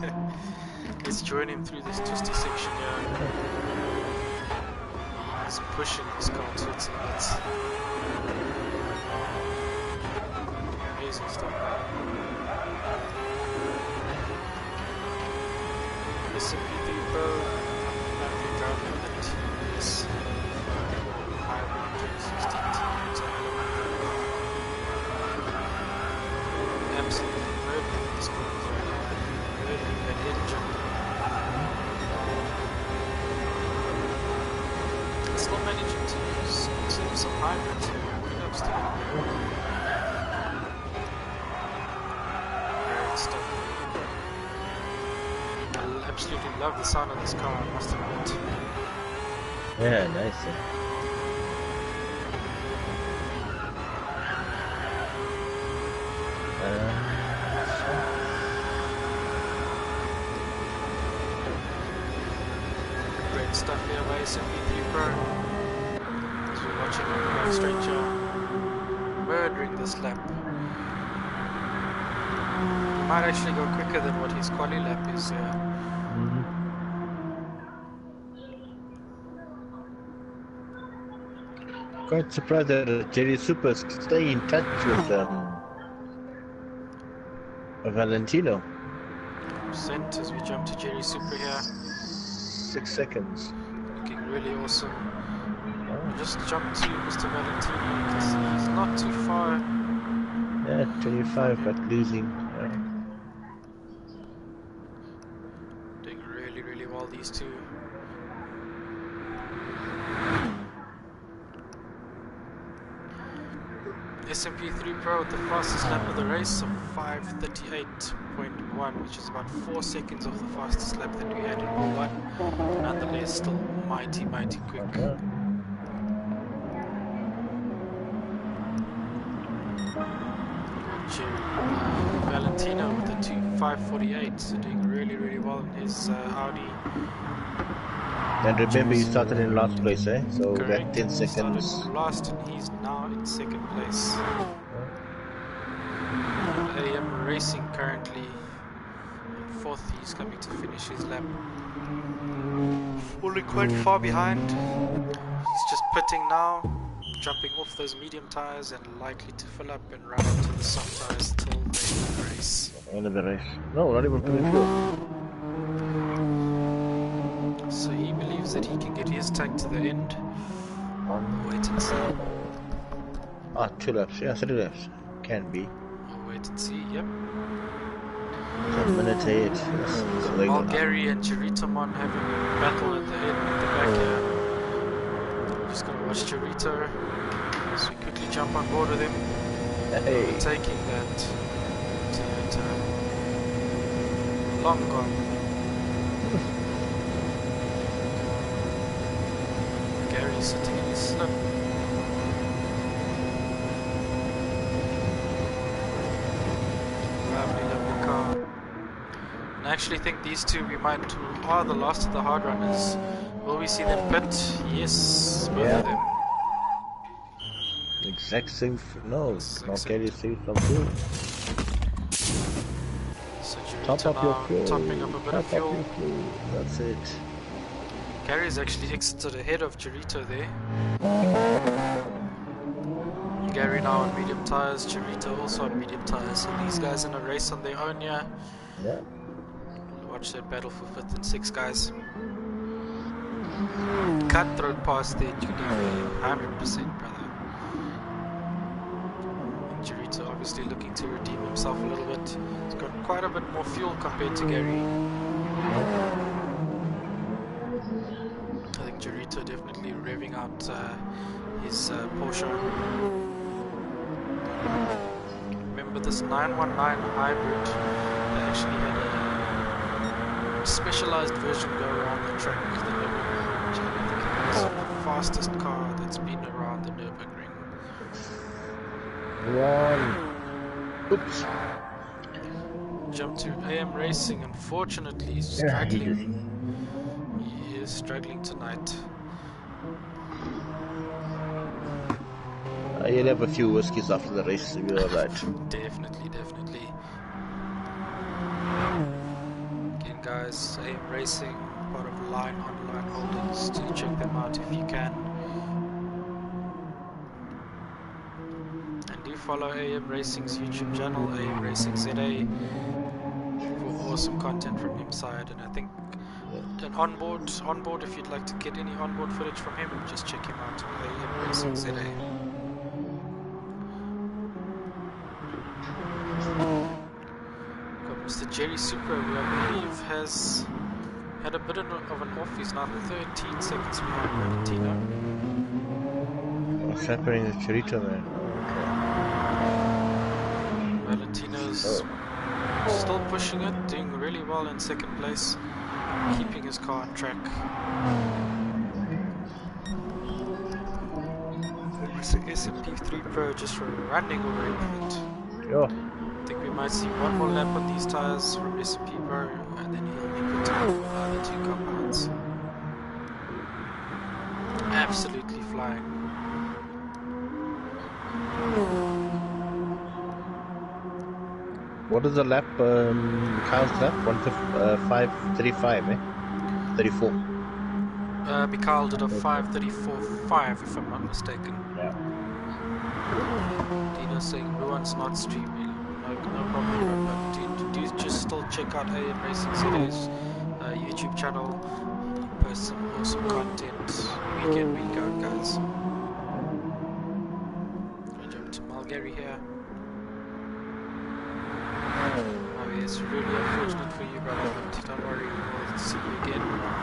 [SPEAKER 1] Let's join him through this twisty section here. He's pushing this car towards some bits. Amazing stuff. This MP3 Pro, battery driving that is 516 times. Absolutely murdering these corners right now. Murdering that engine. Still managing to use some hybrids here. Big ups to him. Great stuff. I absolutely love the sound of this car, I must admit.
[SPEAKER 2] Yeah, nice.
[SPEAKER 1] Great stuff here by SMP3 Pro. As we're watching on the back straight here. Murdering this lap. He might actually go quicker than what his quali lap is here.
[SPEAKER 2] Quite surprised that Jerry Super's staying in touch with Valentino.
[SPEAKER 1] Percent as we jump to Jerry Super here.
[SPEAKER 2] 6 seconds.
[SPEAKER 1] Looking really awesome. We'll just jump to Mr. Valentino because he's not too far.
[SPEAKER 2] Yeah, 25 but losing.
[SPEAKER 1] Doing really, really well, these two. SMP3 Pro with the fastest lap of the race of 5:38.1, which is about 4 seconds off the fastest lap that we had in All1. Nonetheless, still mighty, mighty quick. Valentino with the 5:48, so doing really, really well in his Audi.
[SPEAKER 2] And remember, he started in last place, eh? So
[SPEAKER 1] Correct.
[SPEAKER 2] that 10 seconds.
[SPEAKER 1] He started last and he's now in 2nd place. AM Racing currently in 4th. He's coming to finish his lap. Falling quite far behind. He's just pitting now, jumping off those medium tires and likely to fill up and run onto the soft tires till the end of the race.
[SPEAKER 2] End of the race. No, not even putting fuel.
[SPEAKER 1] So he believes that he can get his tank to the end. Wait and see.
[SPEAKER 2] 2 laps. Yeah, 3 laps. Can be.
[SPEAKER 1] We'll wait and see, yep.
[SPEAKER 2] So a minute ahead. Yes. So they go now.
[SPEAKER 1] Malgary and Chiritomon having a battle at the end, at the back here. Just gonna watch Chirito. So we quickly jump on board with him.
[SPEAKER 2] Hey.
[SPEAKER 1] Taking that Toyota. Long gone. Gary's sitting in his slip. Lovely, lovely car. And I actually think these two are the last of the hard runners. Will we see them pit? Yes, both of them.
[SPEAKER 2] Exact same. No,
[SPEAKER 1] Except-
[SPEAKER 2] Gary saved some fuel.
[SPEAKER 1] So
[SPEAKER 2] Top
[SPEAKER 1] Chirito
[SPEAKER 2] up your
[SPEAKER 1] now
[SPEAKER 2] fuel.
[SPEAKER 1] topping up a bit of
[SPEAKER 2] Top up
[SPEAKER 1] fuel.
[SPEAKER 2] your fuel. That's it.
[SPEAKER 1] Gary's actually exited ahead of Chirito there. Gary now on medium tires, Chirito also on medium tires. So these guys in a race on their own here.
[SPEAKER 2] Yeah.
[SPEAKER 1] Watch that battle for 5th and 6th, guys. Cutthroat pass there, Judy. 100%, brother. Chirito obviously looking to redeem himself a little bit. He's got quite a bit more fuel compared to Gary. I think Chirito definitely revving out his Porsche. Remember this 919 hybrid? They actually had a specialized version go around the track. The Nürburgring, which I think is the fastest car that's been around the Nürburgring.
[SPEAKER 2] Oops.
[SPEAKER 1] Jump to AM Racing. Unfortunately, he's struggling. He is struggling tonight.
[SPEAKER 2] You'll have a few whiskeys after the race, so you're alright.
[SPEAKER 1] Definitely. Again, guys, AM Racing, part of Line Online Holdings. Do check them out if you can. And do follow AM Racing's YouTube channel, AM Racing ZA, for awesome content from him side. And I think an onboard, if you'd like to get any onboard footage from him, just check him out on AM Racing ZA. Got Mr. Jerry Supra, who I believe has had a bit of an off. He's now 13 seconds behind Valentino.
[SPEAKER 2] What's happening with Chirito, man?
[SPEAKER 1] Valentino's still pushing it, doing really well in second place, keeping his car on track. Mr. SMP3 Pro just running away with it.
[SPEAKER 2] Yo.
[SPEAKER 1] I think we might see one more lap on these tires from SMP Pro, and then he'll be put out for the other two compounds. Absolutely flying.
[SPEAKER 2] What is the lap? Kyle's lap? 5:35, eh? 34.
[SPEAKER 1] Mikhail did a 5:34.5 if I'm not mistaken.
[SPEAKER 2] Yeah.
[SPEAKER 1] Dino saying Ruan's not streaming. No problem, but do just still check out AM Racing City's YouTube channel. He posts some awesome content week in, week out, guys. I'll jump to Malgary here. Oh yes, really unfortunate for you, brother, but don't worry, we'll see you again in round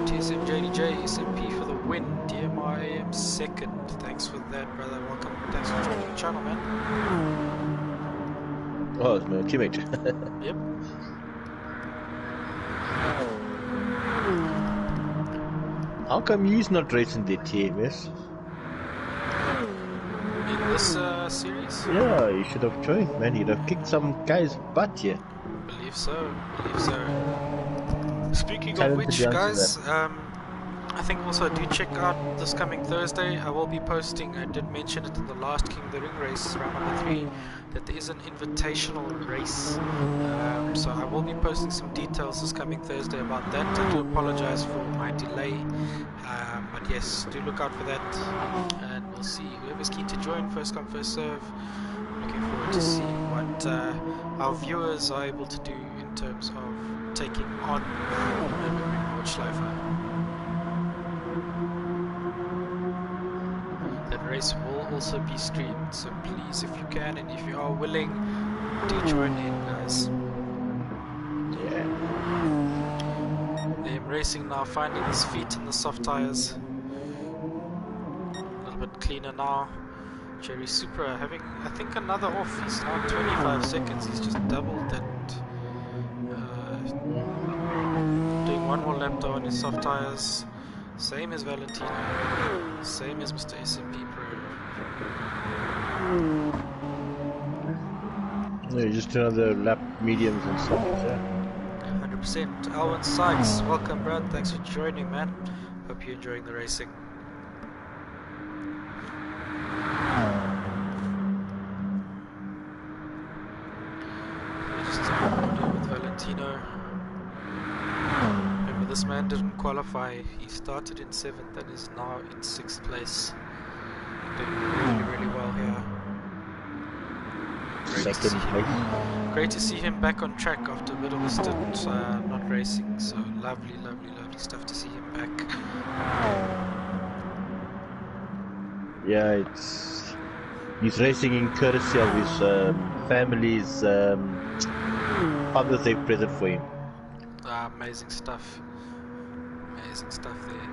[SPEAKER 1] 5. TSM JDJ, SMP for the win, DMI AM second. Thanks for that, brother, welcome, thanks for joining the channel, man.
[SPEAKER 2] Oh, it's my teammate.
[SPEAKER 1] Yep.
[SPEAKER 2] How come he's not racing the TMS?
[SPEAKER 1] In this series?
[SPEAKER 2] Yeah, you should have joined, man. You'd have kicked some guy's butt here.
[SPEAKER 1] Believe so. Speaking
[SPEAKER 2] Tell
[SPEAKER 1] of
[SPEAKER 2] him to
[SPEAKER 1] which,
[SPEAKER 2] be onto
[SPEAKER 1] guys, I think also do check out this coming Thursday. I will be posting, I did mention it in the last King of the Ring race, round number 3, that there is an invitational race. So I will be posting some details this coming Thursday about that. I do apologize for my delay. But yes, do look out for that. And we'll see whoever's keen to join, first come, first serve. Looking forward to seeing what our viewers are able to do in terms of taking on Nordschleifer. That race will also be streamed, so please, if you can and if you are willing, do join in, guys.
[SPEAKER 2] Yeah.
[SPEAKER 1] They're racing now, finding his feet in the soft tires. A little bit cleaner now. Jerry Supra having, I think, another off. He's now 25 seconds. He's just doubled that. Doing one more lap though on his soft tires. Same as Valentino. Same as Mr. SMP Pro.
[SPEAKER 2] Yeah, just another lap mediums and softs, yeah.
[SPEAKER 1] 100%. Alwyn Sykes, welcome, Brad. Thanks for joining, man. Hope you're enjoying the racing. Just with Valentino. Remember, this man didn't qualify. He started in 7th and is now in 6th place. Doing really, really well here.
[SPEAKER 2] Second place.
[SPEAKER 1] Great to see him back on track after a bit of a stint not racing. So lovely, lovely, lovely stuff to see him back.
[SPEAKER 2] Yeah, he's racing in courtesy of his family's Father's Day present for him.
[SPEAKER 1] Amazing stuff. Amazing stuff there.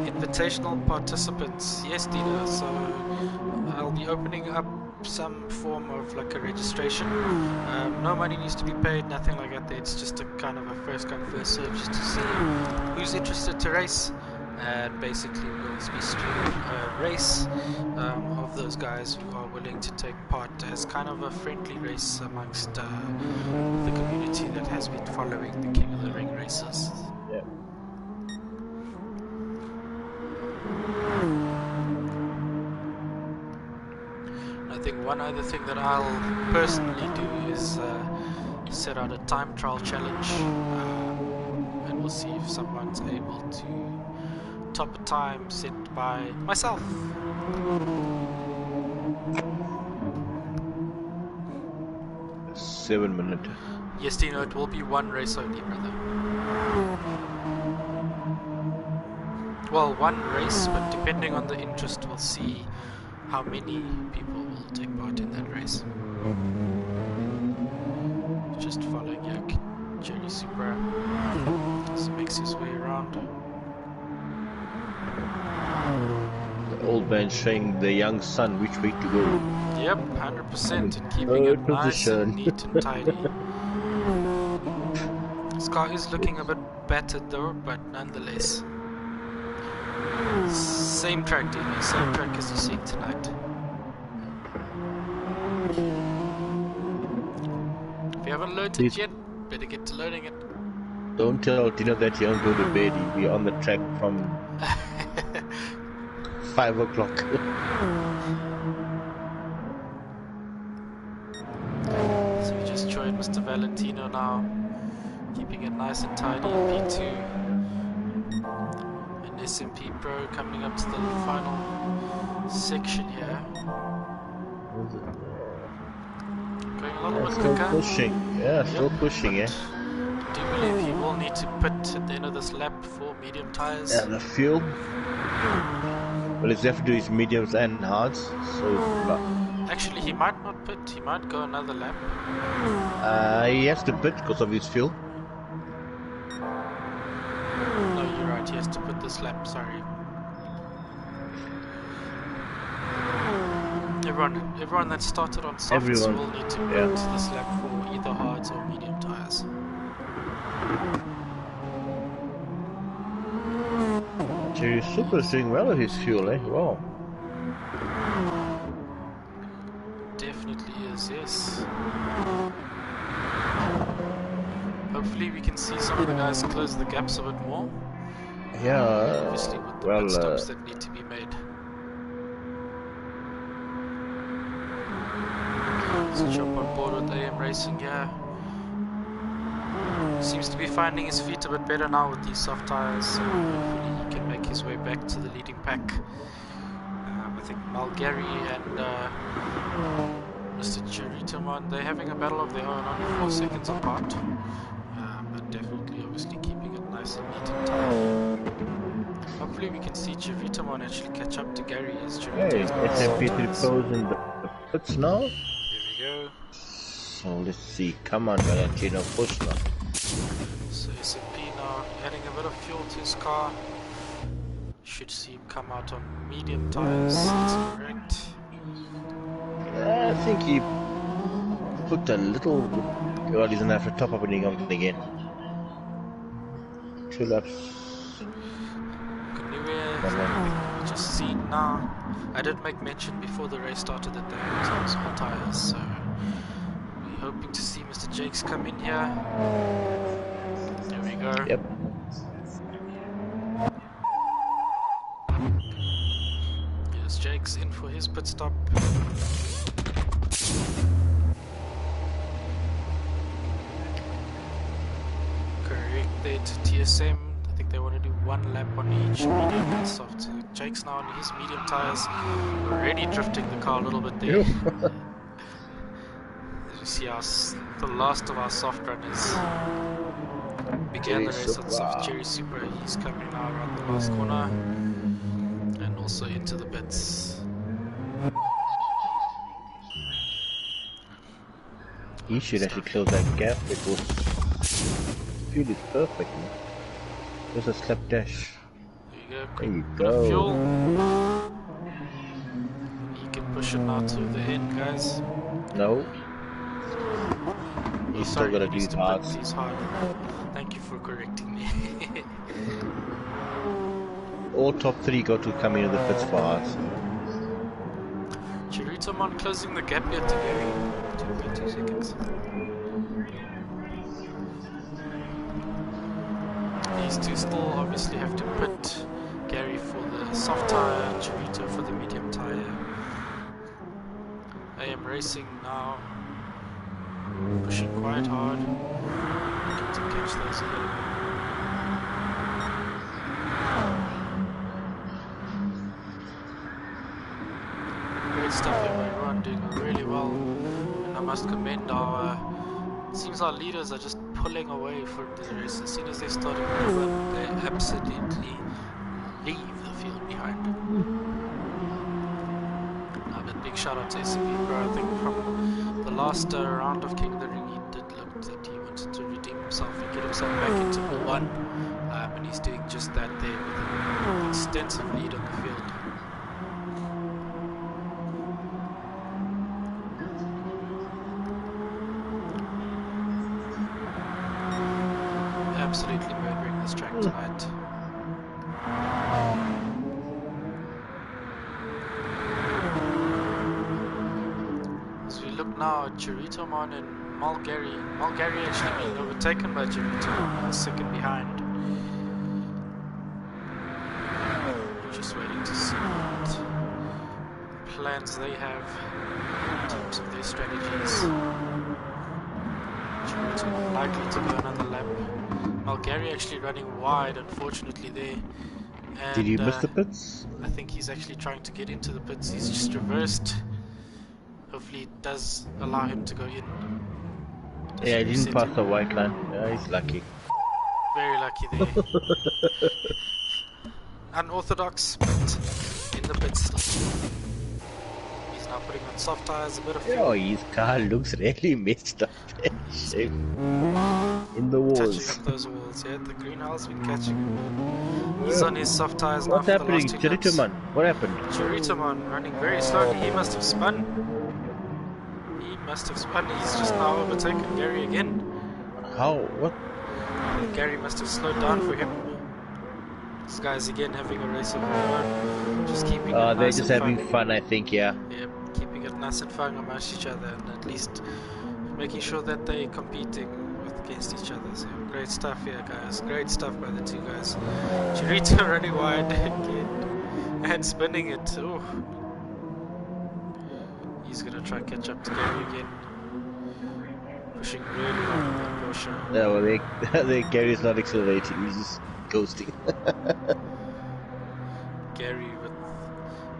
[SPEAKER 1] Invitational participants, yes, Dina. So I'll be opening up some form of like a registration. No money needs to be paid, nothing like that. It's just a kind of a first come first serve, just to see who's interested to race. And basically we'll be streaming a race of those guys who are willing to take part as kind of a friendly race amongst the community that has been following the King of the Ring races.
[SPEAKER 2] Yeah.
[SPEAKER 1] I think one other thing that I'll personally do is set out a time trial challenge, and we'll see if someone's able to top a time set by myself.
[SPEAKER 2] A 7 minute.
[SPEAKER 1] Yes, Dino, it will be one race only, brother. Well, one race, but depending on the interest, we'll see how many people will take part in that race. Just following Yak Jerry Supra as he makes his way around.
[SPEAKER 2] The old man showing the young son which way to go.
[SPEAKER 1] Yep, 100%, and keeping it nice and neat and tidy. This car is looking a bit battered though, but nonetheless. Same track, Dino, same track as you see tonight. If you haven't learned it yet, better get to learning it.
[SPEAKER 2] Don't tell Tino that you don't go to bed. He'll be on the track from 5 o'clock.
[SPEAKER 1] So we just joined Mr. Valentino now, keeping it nice and tidy in P2. And SMP Pro coming up to the final section here. Going a little bit
[SPEAKER 2] Still
[SPEAKER 1] quicker.
[SPEAKER 2] pushing. Yeah, still pushing, yeah.
[SPEAKER 1] I do believe he will need to pit at the end of this lap for medium tires.
[SPEAKER 2] Yeah, the fuel. Well, he's have to do his mediums and hards. So,
[SPEAKER 1] Actually, he might not pit. He might go another lap.
[SPEAKER 2] he has to pit because of his fuel.
[SPEAKER 1] No, you're right. He has to pit this lap. Sorry. Everyone that started on softs will need to pit this lap for either hards or medium tires.
[SPEAKER 2] Jerry Super's doing well with his fuel, eh? Wow.
[SPEAKER 1] Definitely is, yes. Hopefully we can see some of the guys close the gaps a bit more.
[SPEAKER 2] Yeah.
[SPEAKER 1] Obviously with the pit stops that need to be made. Let's jump on board with AM Racing, yeah. Seems to be finding his feet a bit better now with these soft tires, so hopefully he can make his way back to the leading pack. I think Malgary and Mr. Cheritamon, they're having a battle of their own, only 4 seconds apart. But definitely, obviously, keeping it nice and neat and tight. Hopefully we can see Cheritamon actually catch up to Gary as Cheritamon.
[SPEAKER 2] Hey, SMP3 Pros in the pits now.
[SPEAKER 1] Here we go.
[SPEAKER 2] So let's see. Come on, Valentino, push now.
[SPEAKER 1] So SMP now adding a bit of fuel to his car. Should see him come out on medium tires. That's correct.
[SPEAKER 2] I think he put a little. Well, he's gonna have to top up when he comes again. 2 laps.
[SPEAKER 1] Anyway, just seen now. I did make mention before the race started that they had small tires, so we're hoping to see Mr. Jakes come in here. There we go.
[SPEAKER 2] Yep.
[SPEAKER 1] Here's Jakes in for his pit stop. Correct there to TSM. I think they want to do one lap on each medium and soft. So Jake's now on his medium tires, already drifting the car a little bit there. As you see, the last of our soft runners began the race on soft. Cherry Super, he's coming now around the last corner and also into the pits.
[SPEAKER 2] He should actually close that gap because fuel is perfect, man. There's a slap dash.
[SPEAKER 1] There you
[SPEAKER 2] go.
[SPEAKER 1] There you go. Fuel. You can push it now to the end, guys.
[SPEAKER 2] No. He's still gonna do hard.
[SPEAKER 1] He's hard. Thank you for correcting me.
[SPEAKER 2] All top 3 got to come into the pits for us.
[SPEAKER 1] Chiritomon closing the gap here to Gary. 2.2 seconds. These two still obviously have to pit. Gary for the soft tire, Chirito for the medium tire. AM Racing now pushing quite hard. Looking to catch those again. Great stuff here by everyone, doing really well. And I must commend our... It seems our leaders are just pulling away from the race. As soon as they start to run, they absolutely leave the field behind. But big shout out to SCP Pro. I think from the last round of King of the Ring, he did look that he wanted to redeem himself and get himself back into P1. And he's doing just that there with an extensive lead on the field. Absolutely murdering this track tonight. As we look now at Chiritomon and Mulgary. Mulgary actually being overtaken by Chiritomon, second behind. We're just waiting to see what plans they have in terms of their strategies. Chiritomon likely to go another lap. Mulgary actually running wide, unfortunately, there. And,
[SPEAKER 2] did he miss the pits?
[SPEAKER 1] I think he's actually trying to get into the pits. He's just reversed. Hopefully it does allow him to go in. Just
[SPEAKER 2] yeah, he didn't pass
[SPEAKER 1] him.
[SPEAKER 2] the white line. Yeah, he's lucky.
[SPEAKER 1] Very lucky there. Unorthodox, but in the pits still. He's now putting on soft tires, a bit of fuel.
[SPEAKER 2] Oh, his car looks really messed up. In the walls.
[SPEAKER 1] Touching up those walls, yeah. The green hull's been catching him. He's on his soft tires now.
[SPEAKER 2] What's happening? Chiritomon, what happened?
[SPEAKER 1] Chiritomon running very slowly. He must have spun. He must have spun. He's just now overtaken Gary again.
[SPEAKER 2] How? What?
[SPEAKER 1] Gary must have slowed down for him. This guy's again having a race of their own. Just keeping it nice.
[SPEAKER 2] They're just having fun, I think, yeah.
[SPEAKER 1] Yeah, keeping it nice and fun amongst each other, and at least making sure that they're competing against each other. So great stuff here, guys. Great stuff by the two guys. Chirito running wide again and spinning it. Ooh. He's gonna try and catch up to Gary again. Pushing really hard with that Porsche.
[SPEAKER 2] No, well, Gary's not accelerating, he's just ghosting.
[SPEAKER 1] Gary with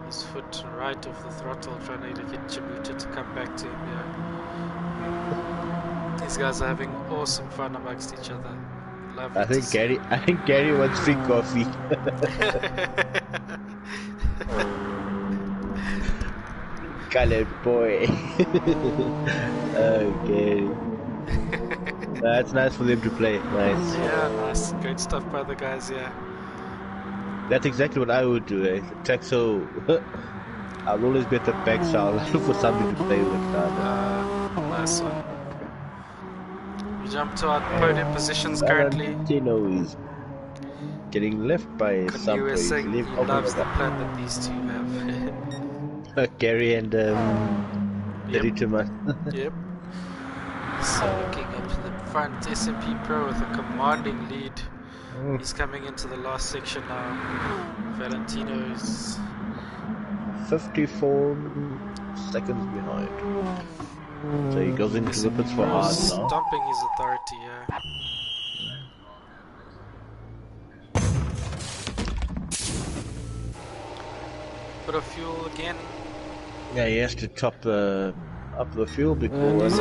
[SPEAKER 1] his foot right off the throttle, trying to get Chirito to come back to him. Yeah. These guys are having awesome fun amongst each other. Lovely
[SPEAKER 2] I think Gary wants free coffee. Colored boy. Oh, Gary. That's nice for them to play. Nice.
[SPEAKER 1] Yeah, nice. Great stuff by the guys, yeah.
[SPEAKER 2] That's exactly what I would do. Track so I'll always be at the back, so I'll look for something to play with.
[SPEAKER 1] Nice one. We jump to our podium positions currently.
[SPEAKER 2] Valentino is getting left by some
[SPEAKER 1] Kanye is
[SPEAKER 2] boys.
[SPEAKER 1] saying he
[SPEAKER 2] Oh my
[SPEAKER 1] loves the
[SPEAKER 2] God.
[SPEAKER 1] plan that these two have.
[SPEAKER 2] Gary and
[SPEAKER 1] Yep.
[SPEAKER 2] Derrida.
[SPEAKER 1] Yep. So looking up to the front, SMP Pro with a commanding lead. He's coming into the last section now. Valentino's
[SPEAKER 2] 54 seconds behind. So he goes into the pits for hard now.
[SPEAKER 1] stomping his authority, yeah. Bit of fuel again.
[SPEAKER 2] Yeah, he has to top up the fuel because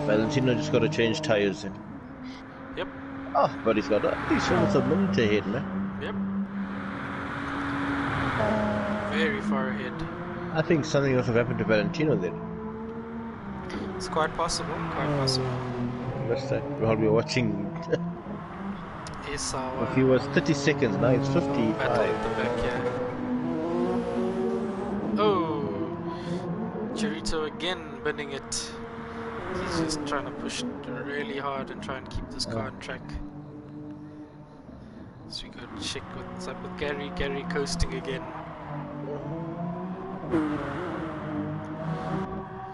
[SPEAKER 2] Valentino just got to change tires in.
[SPEAKER 1] Yep.
[SPEAKER 2] Oh, but he's almost a minute ahead, man.
[SPEAKER 1] Yep. Very far ahead.
[SPEAKER 2] I think something must have happened to Valentino then.
[SPEAKER 1] It's quite possible, quite possible.
[SPEAKER 2] Must have, while we were watching.
[SPEAKER 1] Yes,
[SPEAKER 2] If he was 30 seconds, now it's 55.
[SPEAKER 1] battle at the back, yeah. Oh! Chirito again binning it. He's just trying to push really hard and try and keep this car on track. So we go check what's up with Gary. Gary coasting again.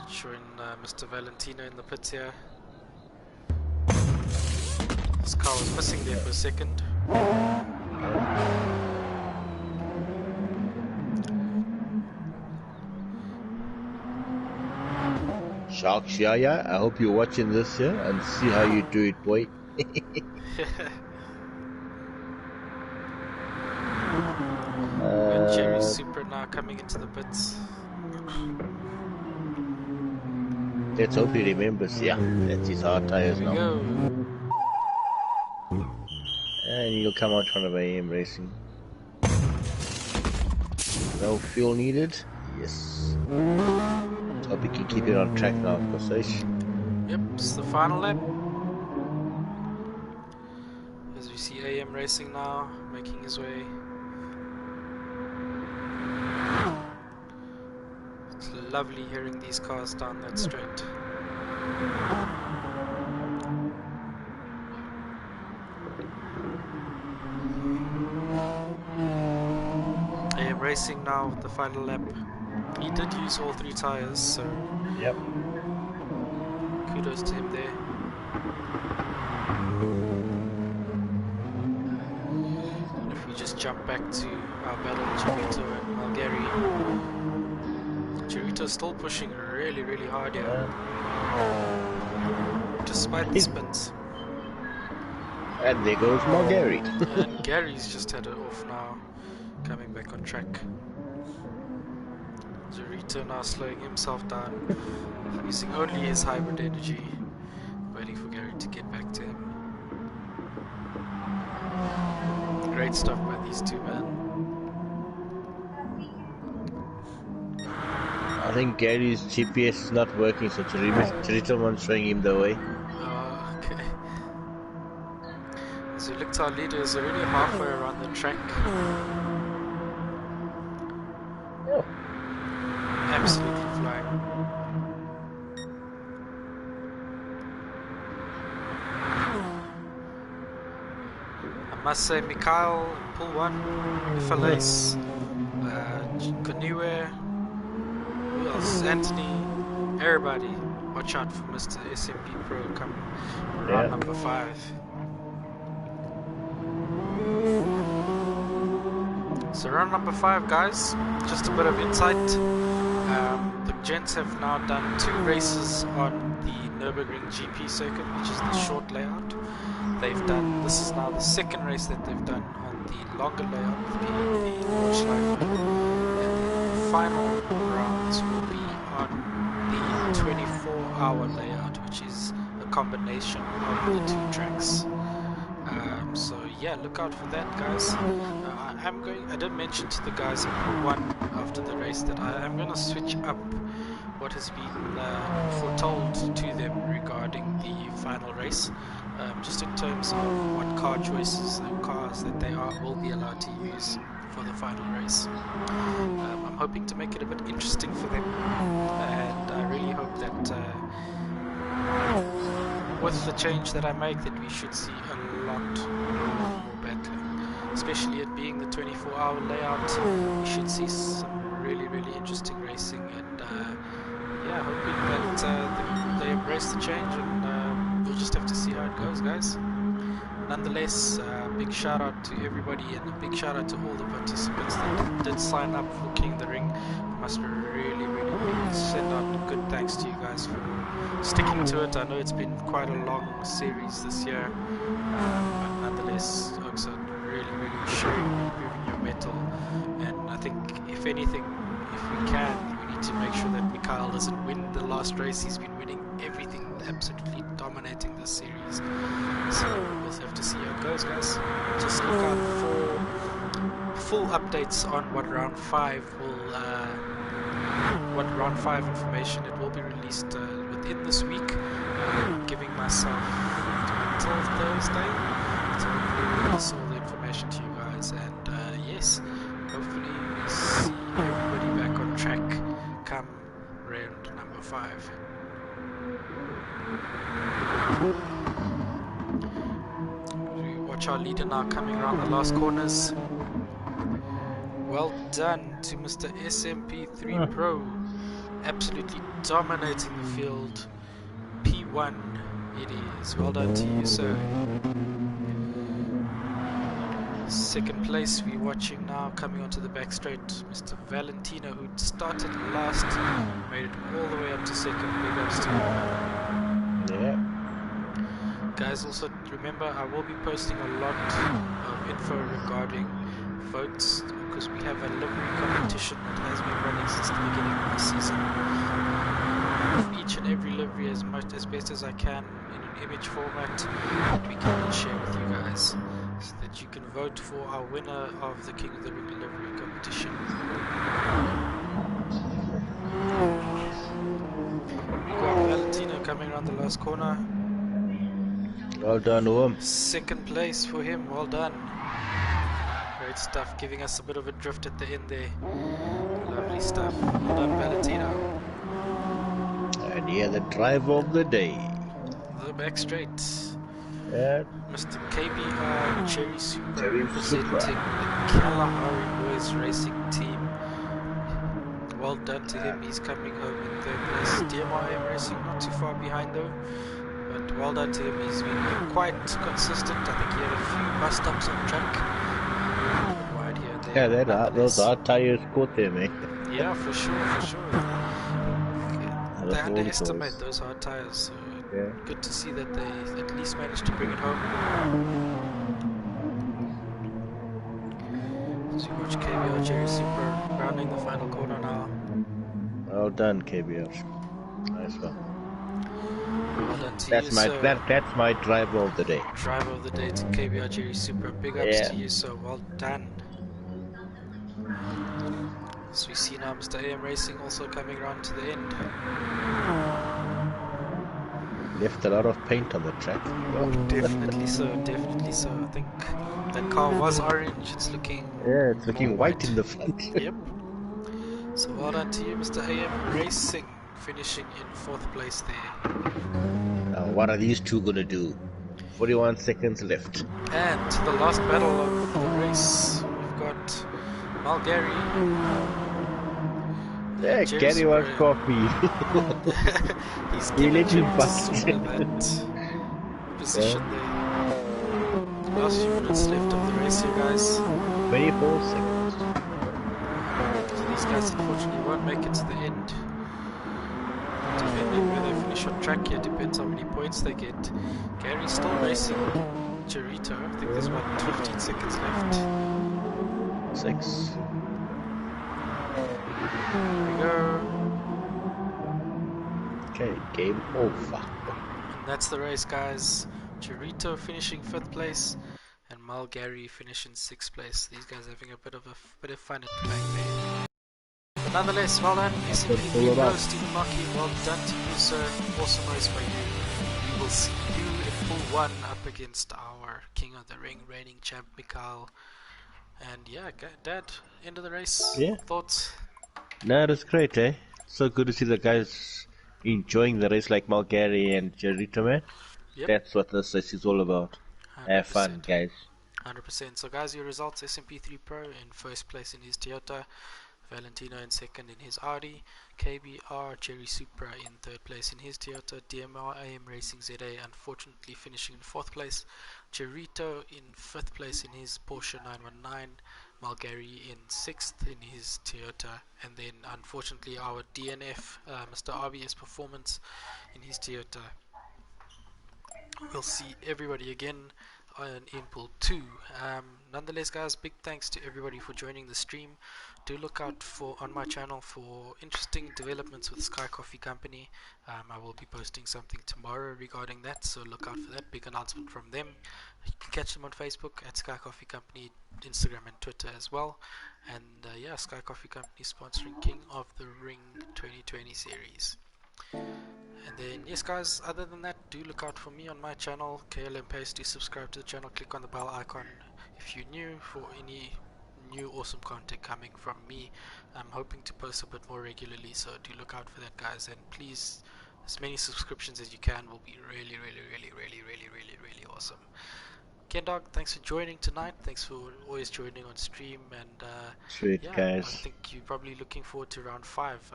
[SPEAKER 1] Showing Mr. Valentino in the pits here. This car was missing there for a second.
[SPEAKER 2] Sharks, yeah, I hope you're watching this here and see how you do it, boy.
[SPEAKER 1] And Cherry Super now coming into the pits.
[SPEAKER 2] Let's hope he remembers. Yeah, that's his hard tires
[SPEAKER 1] There we
[SPEAKER 2] now.
[SPEAKER 1] go.
[SPEAKER 2] And he'll come out front of AM Racing. No fuel needed. Yes. Let's hope he can keep it on track now, Kosaish.
[SPEAKER 1] Yep, it's the final lap. As we see AM Racing now, making his way. It's lovely hearing these cars down that straight. AM Racing now with the final lap. He did use all 3 tires, so
[SPEAKER 2] Yep.
[SPEAKER 1] kudos to him there. If we just jump back to our battle with Chirito and Malgari. Chirito's still pushing really, really hard here. Despite the spins.
[SPEAKER 2] And there goes Marguerite.
[SPEAKER 1] And Gary's just had it off now. Coming back on track. Chirito now slowing himself down. Using only his hybrid energy. Waiting for Gary to get back to him. Great stuff by these two, man.
[SPEAKER 2] I think Gary's GPS is not working, so Chirito one's showing him the way.
[SPEAKER 1] Oh, okay. As we look to our leader, is already halfway around the track.
[SPEAKER 2] Oh.
[SPEAKER 1] Absolutely flying. I must say, Mikhail, pull 1, Falace, Kaniwe, who else? Anthony, everybody. Watch out for Mr. SMP Pro coming round number 5. So round number 5, guys, just a bit of insight. The gents have now done 2 races on the Nürburgring GP circuit, which is the short layout. This is now the 2nd race that they've done on the longer layout, being the Nordschleife. And the final rounds will be on the 24-hour layout, which is a combination of the 2 tracks. So yeah, look out for that, guys. I did mention to the guys in Q1 after the race that I am going to switch up what has been foretold to them regarding the final race, just in terms of what car choices and cars that they will be allowed to use for the final race. I'm hoping to make it a bit interesting for them, and I really hope that with the change that I make, that we should see a lot more battling, especially it being the 24-hour layout. We should see some really interesting racing, and yeah, hoping that they embrace the change, and we'll just have to see how it goes, guys. Nonetheless, big shout out to everybody, and a big shout out to all the participants that did sign up for King of the Ring. I must really send out good thanks to you guys for sticking to it. I know it's been quite a long series this year, but nonetheless, folks are really sharing and proving your mettle. And I think, if anything, if we can, we need to make sure that Mikhail doesn't win the last race. He's been winning everything, absolutely dominating this series. So we'll have to see how it goes, guys. Just look out for full updates on what round 5 will, what round 5 information. It will be released within this week. Giving myself until Thursday to release all the information to you guys. And yes, hopefully we see everybody back on track come round number 5. We watch our leader now coming around the last corners. Well done to Mr. SMP3 Pro, absolutely dominating the field. P1 it is. Well done to you, sir. Second place we're watching now, coming onto the back straight, Mr. Valentino, who started last, made it all the way up to second. Big ups to you.
[SPEAKER 2] Yeah.
[SPEAKER 1] Guys, also remember, I will be posting a lot of info regarding votes, because we have a livery competition that has been running since the beginning of the season. Each and every livery as best as I can in an image format that we can share with you guys, so that you can vote for our winner of the King of the Ring livery competition. We got Valentino coming around the last corner.
[SPEAKER 2] Well done, Oom.
[SPEAKER 1] Second place for him, well done. Great stuff, giving us a bit of a drift at the end there. Lovely stuff. Well done, Valentino.
[SPEAKER 2] And yeah, the driver of the day.
[SPEAKER 1] The back straight.
[SPEAKER 2] Yeah.
[SPEAKER 1] Mr. KBR Cherry Super,
[SPEAKER 2] Cherry
[SPEAKER 1] representing
[SPEAKER 2] Super.
[SPEAKER 1] the Kalahari Boys Racing Team. Well done to him, he's coming home in third place. DMRM Racing not too far behind though, but well done to him, he's been quite consistent. I think he had a few bus stops on track. Wide here and there.
[SPEAKER 2] Yeah, those are tires caught there, mate.
[SPEAKER 1] Yeah, for sure. They underestimate those hard tires, so
[SPEAKER 2] yeah.
[SPEAKER 1] Good to see that they at least managed to bring it home. So you watch KBR Cherry Super rounding the final corner now.
[SPEAKER 2] Well done, KBR. Nice one.
[SPEAKER 1] Well done to
[SPEAKER 2] That's
[SPEAKER 1] you,
[SPEAKER 2] my
[SPEAKER 1] sir.
[SPEAKER 2] that's my driver of the day.
[SPEAKER 1] Driver of the day to KBR Cherry Super. Big ups to you, sir. Well done. So we see now Mr. AM Racing also coming around to the end.
[SPEAKER 2] Left a lot of paint on the track.
[SPEAKER 1] Definitely so. I think that car was orange. It's looking
[SPEAKER 2] it's looking
[SPEAKER 1] more
[SPEAKER 2] white in the front.
[SPEAKER 1] Yep. So well done to you, Mr. AM Racing, finishing in 4th place there.
[SPEAKER 2] Now, what are these two gonna do? 41 seconds left.
[SPEAKER 1] And to the last battle of the race, we've got Malgary.
[SPEAKER 2] Yeah, Gary wants coffee.
[SPEAKER 1] He's
[SPEAKER 2] He
[SPEAKER 1] giving
[SPEAKER 2] let you
[SPEAKER 1] James
[SPEAKER 2] bust.
[SPEAKER 1] that position there. Last few minutes left of the race here, guys.
[SPEAKER 2] 24 seconds.
[SPEAKER 1] So these guys unfortunately won't make it to the end. Depending where they finish on track here, depends how many points they get. Gary's still racing Chirito. I think there's about 15 seconds left.
[SPEAKER 2] 6.
[SPEAKER 1] Here we go.
[SPEAKER 2] Okay, game over.
[SPEAKER 1] And that's the race, guys. Chirito finishing 5th place, and Malgary finishing 6th place. These guys having a bit of fun at the back there. But nonetheless, well done, SMP Pro, Stephen Lockie. Well done to you, sir. Awesome race by you. We will see you in full 1 up against our King of the Ring reigning champ Mikhail. And yeah, Dad, end of the race.
[SPEAKER 2] Yeah.
[SPEAKER 1] Thoughts?
[SPEAKER 2] No, that's great, eh? So good to see the guys enjoying the race like Malgary and Jerito, man.
[SPEAKER 1] Yep.
[SPEAKER 2] That's what this race is all about. Have fun,
[SPEAKER 1] 100%.
[SPEAKER 2] guys.
[SPEAKER 1] 100%. So, guys, your results: SMP3 Pro in first place in his Toyota, Valentino in second in his Audi, KBR Cherry Supra in third place in his Toyota, DMR AM Racing ZA unfortunately finishing in fourth place, Cherito in fifth place in his Porsche 919, Malgari in sixth in his Toyota, and then unfortunately our DNF, Mr. RBS Performance in his Toyota. We'll see everybody again in pool 2. Nonetheless, guys, big thanks to everybody for joining the stream. Do look out for on my channel for interesting developments with Sky Coffee Company. I will be posting something tomorrow regarding that, so look out for that big announcement from them. You can catch them on Facebook at Sky Coffee Company, Instagram and Twitter as well. And yeah, Sky Coffee Company sponsoring King of the Ring 2020 series. And then, yes, guys, other than that, do look out for me on my channel, KLM Pace. Do subscribe to the channel, click on the bell icon if you're new for any new awesome content coming from me. I'm hoping to post a bit more regularly, so do look out for that, guys. And please, as many subscriptions as you can will be really, really, really, really, really, really, really awesome. Ken Dog, thanks for joining tonight. Thanks for always joining on stream. And
[SPEAKER 2] Sweet,
[SPEAKER 1] yeah, I
[SPEAKER 2] guys.
[SPEAKER 1] think you're probably looking forward to round 5.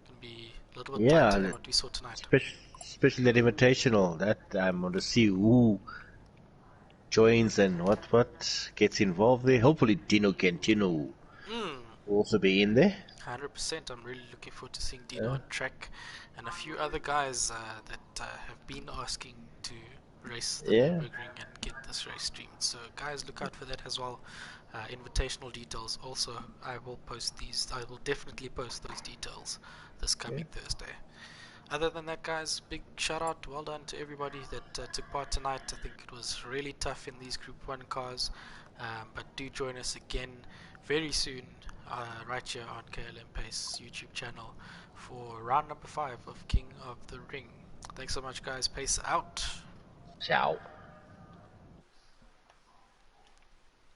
[SPEAKER 1] Can be a little bit tighter than
[SPEAKER 2] Yeah,
[SPEAKER 1] what we saw tonight.
[SPEAKER 2] especially that invitational. That I'm going to see who joins and what gets involved there. Hopefully, Dino Gentino
[SPEAKER 1] Mm,
[SPEAKER 2] will also be in there.
[SPEAKER 1] 100%. I'm really looking forward to seeing Dino on track and a few other guys that have been asking to race the
[SPEAKER 2] Yeah,
[SPEAKER 1] Nürburgring and get this race streamed. So, guys, look out for that as well. Invitational details. Also, I will post these. I will definitely post those details this
[SPEAKER 2] yeah.
[SPEAKER 1] coming Thursday. Other than that, guys, big shout out, well done to everybody that took part tonight. I think it was really tough in these Group 1 cars, but do join us again very soon, right here on KLM Pace YouTube channel for round number 5 of King of the Ring. Thanks so much, guys. Pace out.
[SPEAKER 2] Ciao.